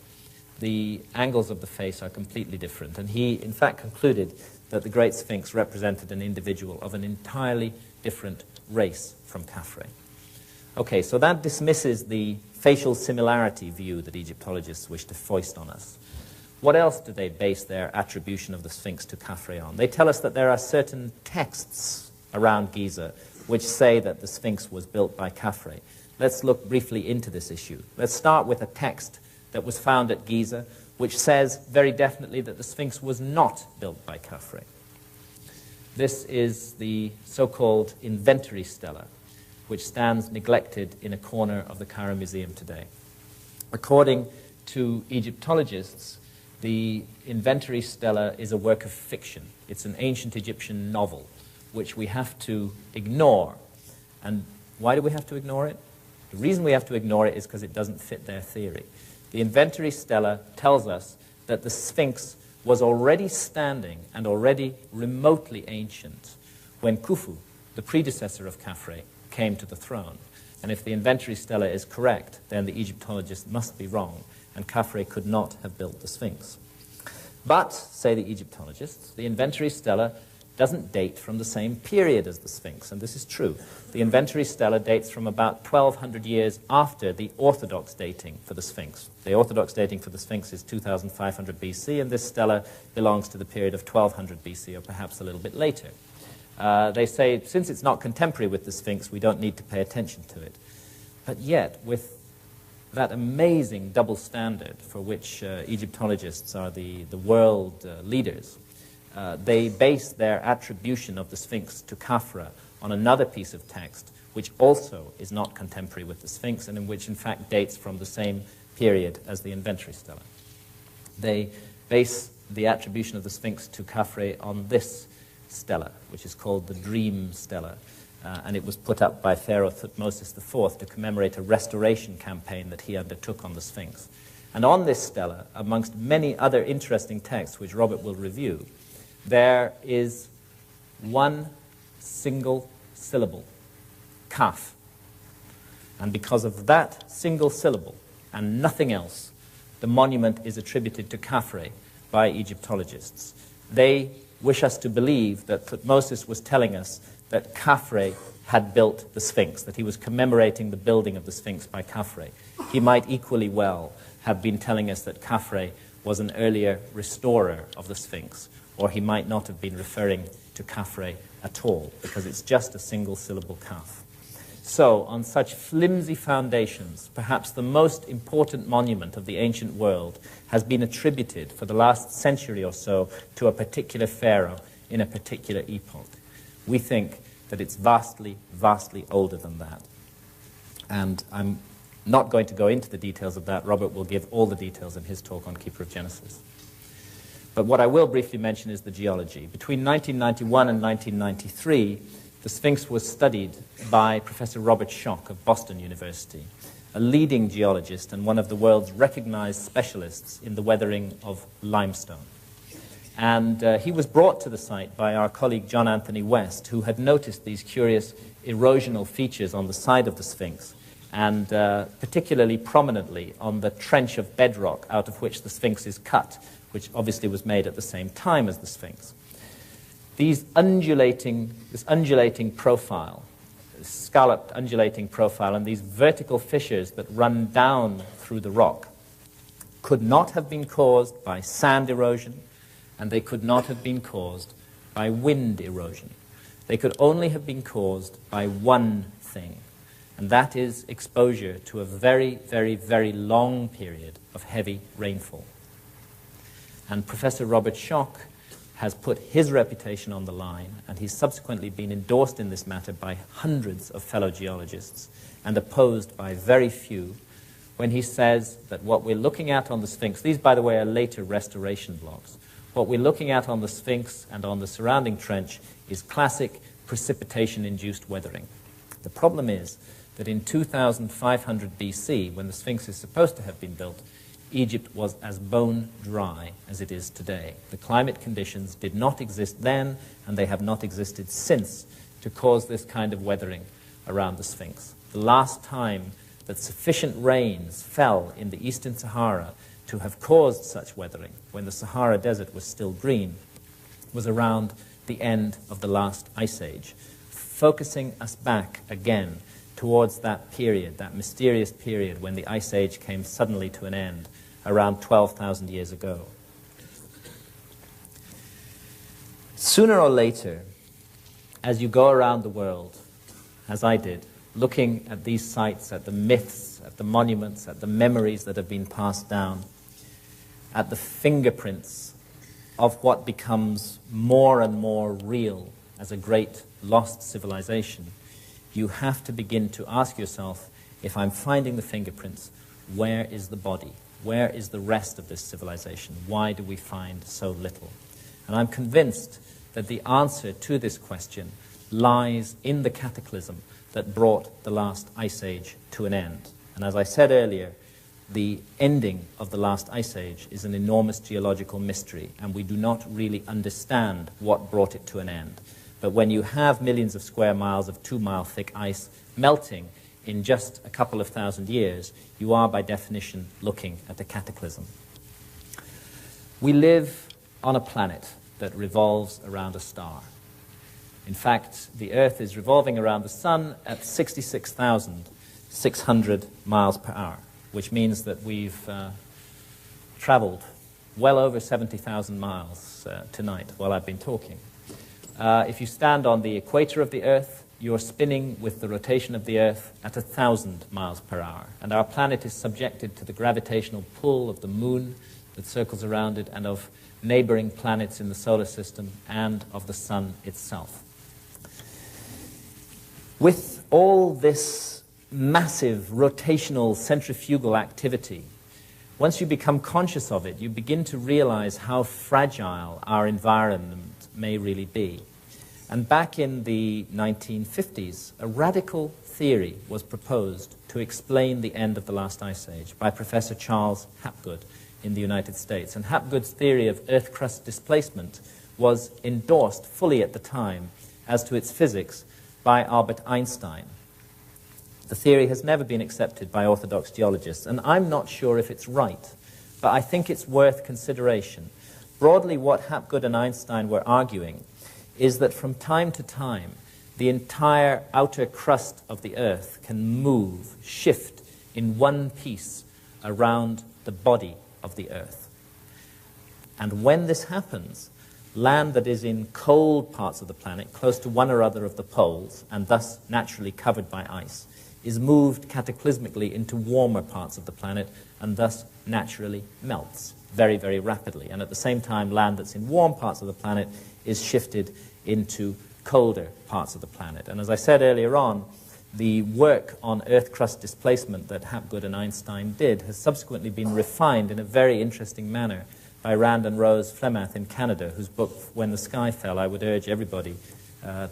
The angles of the face are completely different, and he, in fact, concluded that the Great Sphinx represented an individual of an entirely different race from Khafre. Okay, so that dismisses the facial similarity view that Egyptologists wish to foist on us. What else do they base their attribution of the Sphinx to Khafre on? They tell us that there are certain texts around Giza which say that the Sphinx was built by Khafre. Let's look briefly into this issue. Let's start with a text that was found at Giza which says very definitely that the Sphinx was not built by Khafre. This is the so-called inventory stela, which stands neglected in a corner of the Cairo Museum today. According to Egyptologists, the inventory stela is a work of fiction. It's an ancient Egyptian novel, which we have to ignore. And why do we have to ignore it? The reason we have to ignore it is because it doesn't fit their theory. The inventory stela tells us that the Sphinx was already standing and already remotely ancient when Khufu, the predecessor of Khafre, came to the throne. And if the inventory stela is correct, then the Egyptologists must be wrong, and Khafre could not have built the Sphinx. But, say the Egyptologists, the inventory stela doesn't date from the same period as the Sphinx, and this is true. The inventory stela dates from about 1,200 years after the orthodox dating for the Sphinx. The orthodox dating for the Sphinx is 2,500 BC, and this stela belongs to the period of 1,200 BC, or perhaps a little bit later. They say, since it's not contemporary with the Sphinx, we don't need to pay attention to it. But yet, with that amazing double standard for which Egyptologists are the world leaders, they base their attribution of the Sphinx to Khafre on another piece of text, which also is not contemporary with the Sphinx, and in which, in fact, dates from the same period as the inventory stela. They base the attribution of the Sphinx to Khafre on this stela, which is called the Dream Stela, and it was put up by Pharaoh Thutmose IV to commemorate a restoration campaign that he undertook on the Sphinx. And on this stela, amongst many other interesting texts which Robert will review, there is one single syllable, Kaf. And because of that single syllable and nothing else, the monument is attributed to Khafre by Egyptologists. They wish us to believe that Thutmose was telling us that Khafre had built the Sphinx, that he was commemorating the building of the Sphinx by Khafre. He might equally well have been telling us that Khafre was an earlier restorer of the Sphinx, or he might not have been referring to Khafre at all, because it's just a single syllable Kaf. So, on such flimsy foundations, perhaps the most important monument of the ancient world has been attributed for the last century or so to a particular pharaoh in a particular epoch. We think that it's vastly, vastly older than that. And I'm not going to go into the details of that. Robert will give all the details in his talk on Keeper of Genesis. But what I will briefly mention is the geology. Between 1991 and 1993, the Sphinx was studied by Professor Robert Schoch of Boston University, a leading geologist and one of the world's recognized specialists in the weathering of limestone. And he was brought to the site by our colleague John Anthony West, who had noticed these curious erosional features on the side of the Sphinx, and particularly prominently on the trench of bedrock out of which the Sphinx is cut, which obviously was made at the same time as the Sphinx. This undulating profile, scalloped undulating profile, and these vertical fissures that run down through the rock could not have been caused by sand erosion, and they could not have been caused by wind erosion. They could only have been caused by one thing, and that is exposure to a very, very, very long period of heavy rainfall. And Professor Robert Schoch has put his reputation on the line, and he's subsequently been endorsed in this matter by hundreds of fellow geologists and opposed by very few, when he says that what we're looking at on the Sphinx, these, by the way, are later restoration blocks, what we're looking at on the Sphinx and on the surrounding trench is classic precipitation-induced weathering. The problem is that in 2500 BC, when the Sphinx is supposed to have been built, Egypt was as bone dry as it is today. The climate conditions did not exist then, and they have not existed since, to cause this kind of weathering around the Sphinx. The last time that sufficient rains fell in the eastern Sahara to have caused such weathering, when the Sahara Desert was still green, was around the end of the last ice age, focusing us back again towards that period, that mysterious period when the ice age came suddenly to an end around 12,000 years ago. Sooner or later, as you go around the world, as I did, looking at these sites, at the myths, at the monuments, at the memories that have been passed down, at the fingerprints of what becomes more and more real as a great lost civilization, you have to begin to ask yourself, if I'm finding the fingerprints, where is the body? Where is the rest of this civilization? Why do we find so little? And I'm convinced that the answer to this question lies in the cataclysm that brought the last ice age to an end. And as I said earlier, the ending of the last ice age is an enormous geological mystery, and we do not really understand what brought it to an end. But when you have millions of square miles of 2-mile thick ice melting in just a couple of thousand years, you are by definition looking at a cataclysm. We live on a planet that revolves around a star. In fact, the Earth is revolving around the Sun at 66,600 miles per hour, which means that we've traveled well over 70,000 miles tonight while I've been talking. If you stand on the equator of the Earth, you're spinning with the rotation of the Earth at 1,000 miles per hour. And our planet is subjected to the gravitational pull of the Moon that circles around it, and of neighboring planets in the solar system, and of the Sun itself. With all this massive rotational centrifugal activity, once you become conscious of it, you begin to realize how fragile our environment may really be. And back in the 1950s, a radical theory was proposed to explain the end of the last ice age by Professor Charles Hapgood in the United States. And Hapgood's theory of Earth crust displacement was endorsed fully at the time as to its physics by Albert Einstein. The theory has never been accepted by orthodox geologists, and I'm not sure if it's right, but I think it's worth consideration. Broadly, what Hapgood and Einstein were arguing is that from time to time, the entire outer crust of the Earth can move, shift in one piece around the body of the Earth. And when this happens, land that is in cold parts of the planet, close to one or other of the poles, and thus naturally covered by ice, is moved cataclysmically into warmer parts of the planet, and thus naturally melts very, very rapidly. And at the same time, land that's in warm parts of the planet is shifted into colder parts of the planet. And as I said earlier on, the work on Earth crust displacement that Hapgood and Einstein did has subsequently been refined in a very interesting manner by Rand and Rose Flemath in Canada, whose book, When the Sky Fell, I would urge everybody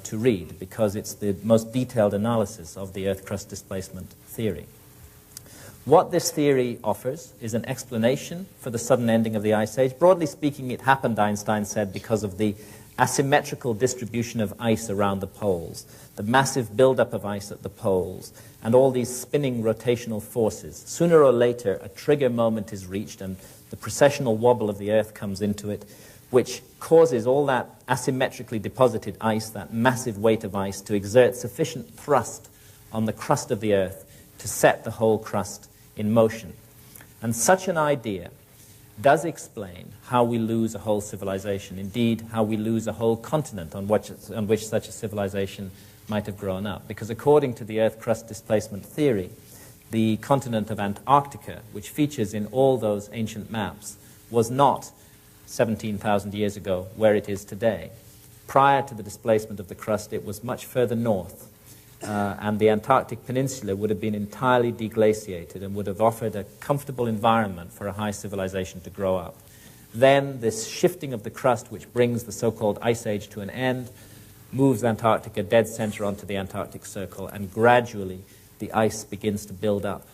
to read, because it's the most detailed analysis of the Earth crust displacement theory. What this theory offers is an explanation for the sudden ending of the Ice Age. Broadly speaking, it happened, Einstein said, because of the asymmetrical distribution of ice around the poles, the massive buildup of ice at the poles, and all these spinning rotational forces. Sooner or later, a trigger moment is reached, and the precessional wobble of the Earth comes into it, which causes all that asymmetrically deposited ice, that massive weight of ice, to exert sufficient thrust on the crust of the Earth to set the whole crust in motion. And such an idea does explain how we lose a whole civilization, indeed how we lose a whole continent on which such a civilization might have grown up. Because according to the Earth crust displacement theory, the continent of Antarctica, which features in all those ancient maps, was not 17,000 years ago where it is today. Prior to the displacement of the crust, it was much further north, and the Antarctic Peninsula would have been entirely deglaciated and would have offered a comfortable environment for a high civilization to grow up. Then this shifting of the crust, which brings the so-called Ice Age to an end, moves Antarctica dead center onto the Antarctic Circle, and gradually the ice begins to build up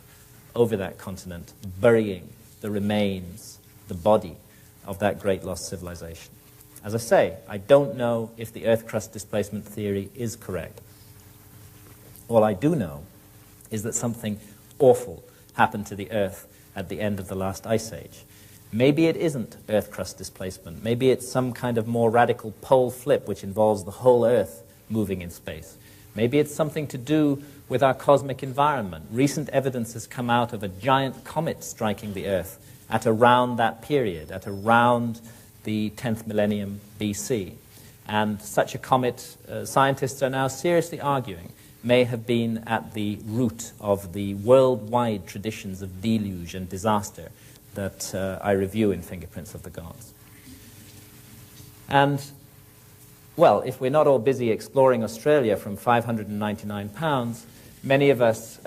over that continent, burying the remains, the body of that great lost civilization. As I say, I don't know if the Earth crust displacement theory is correct. All I do know is that something awful happened to the Earth at the end of the last Ice Age. Maybe it isn't Earth crust displacement. Maybe it's some kind of more radical pole flip which involves the whole Earth moving in space. Maybe it's something to do with our cosmic environment. Recent evidence has come out of a giant comet striking the Earth at around that period, at around the 10th millennium BC. And such a comet, scientists are now seriously arguing, may have been at the root of the worldwide traditions of deluge and disaster that I review in Fingerprints of the Gods. And, well, if we're not all busy exploring Australia from 599 pounds, many of us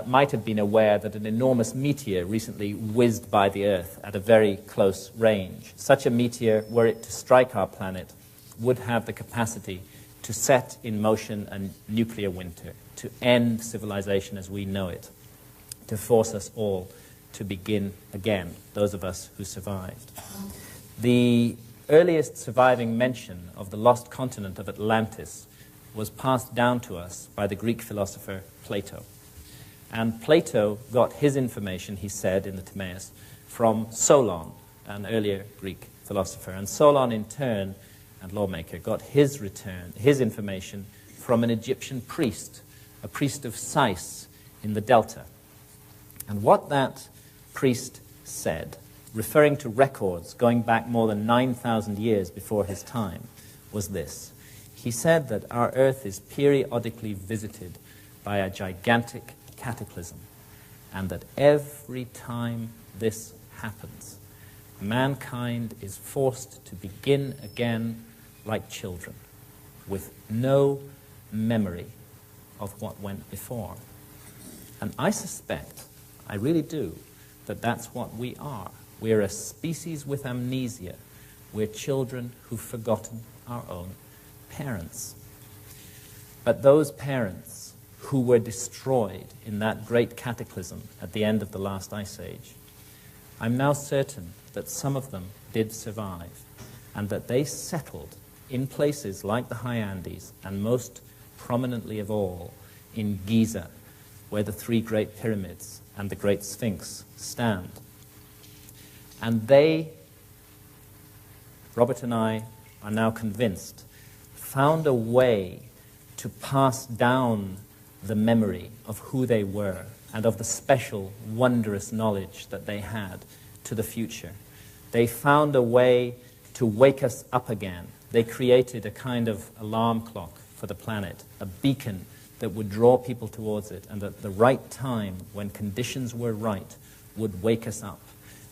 might have been aware that an enormous meteor recently whizzed by the Earth at a very close range. Such a meteor, were it to strike our planet, would have the capacity to set in motion a nuclear winter, to end civilization as we know it, to force us all to begin again, those of us who survived. The earliest surviving mention of the lost continent of Atlantis was passed down to us by the Greek philosopher Plato. And Plato got his information, he said in the Timaeus, from Solon, an earlier Greek philosopher. And Solon, in turn, and lawmaker, got his information from an Egyptian priest, a priest of Sais in the Delta. And what that priest said, referring to records going back more than 9,000 years before his time, was this. He said that our Earth is periodically visited by a gigantic cataclysm, and that every time this happens, mankind is forced to begin again like children, with no memory of what went before. And I suspect, I really do, that that's what we are. We're a species with amnesia. We're children who've forgotten our own parents. But those parents who were destroyed in that great cataclysm at the end of the last Ice Age, I'm now certain that some of them did survive, and that they settled in places like the high Andes, and most prominently of all in Giza, where the three great pyramids and the great Sphinx stand. And they, Robert and I are now convinced, found a way to pass down the memory of who they were and of the special, wondrous knowledge that they had to the future. They found a way to wake us up again. They created a kind of alarm clock for the planet, a beacon that would draw people towards it, and at the right time, when conditions were right, would wake us up.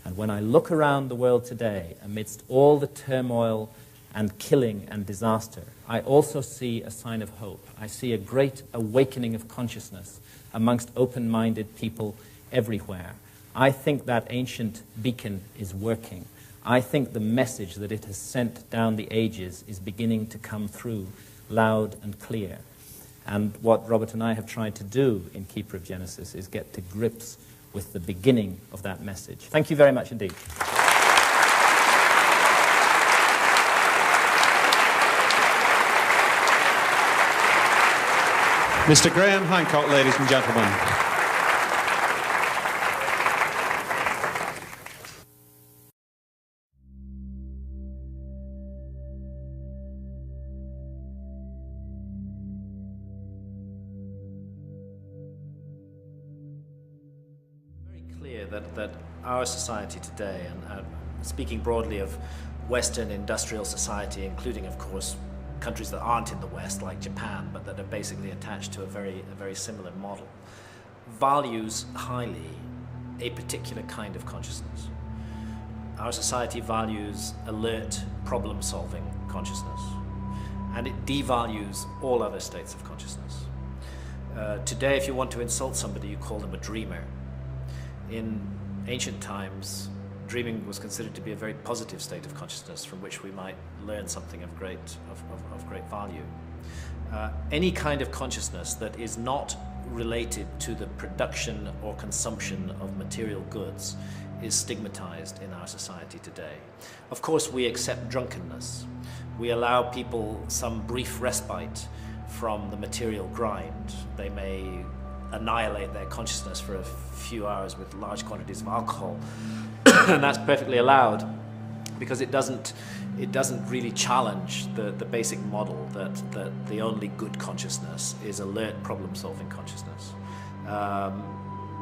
And when I look around the world today, amidst all the turmoil and killing and disaster, I also see a sign of hope. I see a great awakening of consciousness amongst open-minded people everywhere. I think that ancient beacon is working. I think the message that it has sent down the ages is beginning to come through loud and clear. And what Robert and I have tried to do in Keeper of Genesis is get to grips with the beginning of that message. Thank you very much indeed. Mr. Graham Hancock, ladies and gentlemen. That our society today, and speaking broadly of Western industrial society, including, of course, countries that aren't in the West, like Japan, but that are basically attached to a very similar model, values highly a particular kind of consciousness. Our society values alert, problem-solving consciousness, and it devalues all other states of consciousness. Today, if you want to insult somebody, you call them a dreamer. In ancient times, dreaming was considered to be a very positive state of consciousness from which we might learn something of great value. Any kind of consciousness that is not related to the production or consumption of material goods is stigmatized in our society today. Of course, we accept drunkenness. We allow people some brief respite from the material grind. They may annihilate their consciousness for a few hours with large quantities of alcohol, and that's perfectly allowed because it doesn't really challenge the basic model that the only good consciousness is alert, problem-solving consciousness.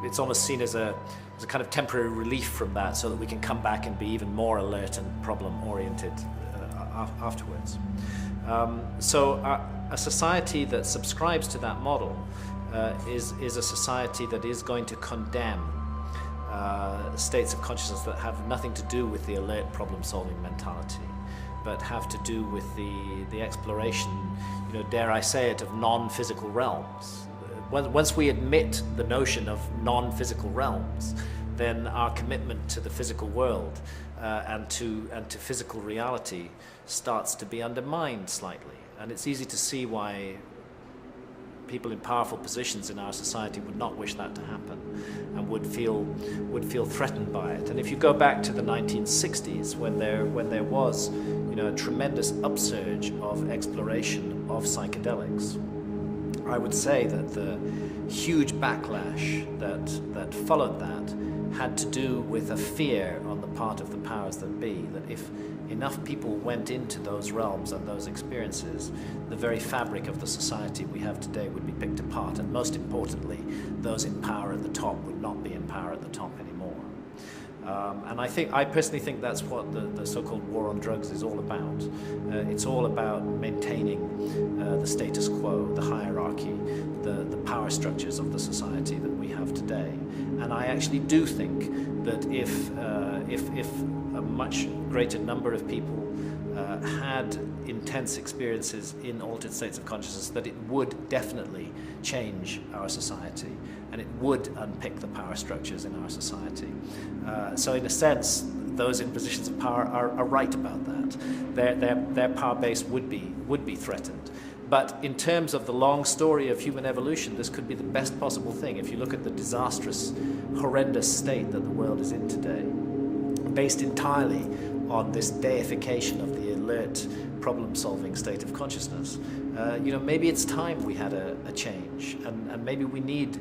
It's almost seen as a kind of temporary relief from that, so that we can come back and be even more alert and problem-oriented afterwards. So a society that subscribes to that model is a society that is going to condemn states of consciousness that have nothing to do with the alert problem-solving mentality, but have to do with the exploration, dare I say it, of non-physical realms. Once we admit the notion of non-physical realms, then our commitment to the physical world and to physical reality starts to be undermined slightly. And it's easy to see why people in powerful positions in our society would not wish that to happen and would feel threatened by it. And if you go back to the 1960s, when there was a tremendous upsurge of exploration of psychedelics, I would say that the huge backlash that followed that had to do with a fear on the part of the powers that be, that if enough people went into those realms and those experiences, the very fabric of the society we have today would be picked apart, and most importantly, those in power at the top would not be in power at the top anymore. And I personally think that's what the so-called war on drugs is all about. It's all about maintaining the status quo, the hierarchy, the power structures of the society that we have today. And I actually do think that if a much greater number of people had intense experiences in altered states of consciousness, that it would definitely change our society, and it would unpick the power structures in our society. So in a sense, those in positions of power are right about that. Their power base would be threatened. But in terms of the long story of human evolution, this could be the best possible thing. If you look at the disastrous, horrendous state that the world is in today, based entirely on this deification of the alert, problem-solving state of consciousness, maybe it's time we had a change, and maybe we need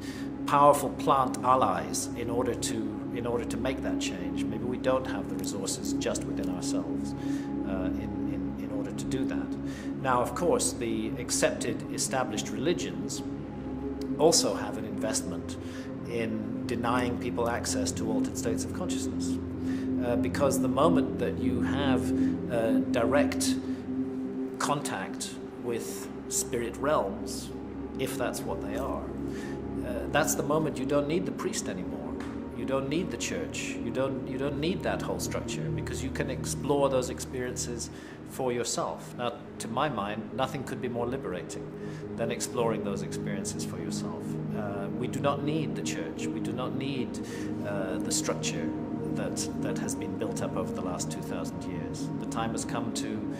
powerful plant allies in order to make that change. Maybe we don't have the resources just within ourselves in order to do that. Now, of course, the accepted, established religions also have an investment in denying people access to altered states of consciousness. Because the moment that you have direct contact with spirit realms, if that's what they are, that's the moment you don't need the priest anymore. You don't need the church. You don't need that whole structure, because you can explore those experiences for yourself. Now, to my mind, nothing could be more liberating than exploring those experiences for yourself. We do not need the church. We do not need the structure that has been built up over the last 2,000 years. The time has come to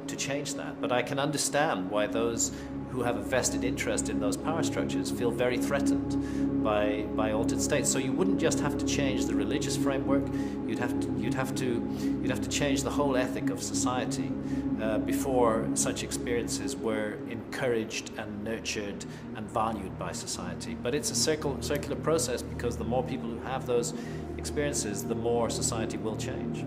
to change that. But I can understand why those who have a vested interest in those power structures feel very threatened by altered states. So you wouldn't just have to change the religious framework, you'd have to change the whole ethic of society before such experiences were encouraged and nurtured and valued by society. But it's a circular process, because the more people who have those experiences, the more society will change.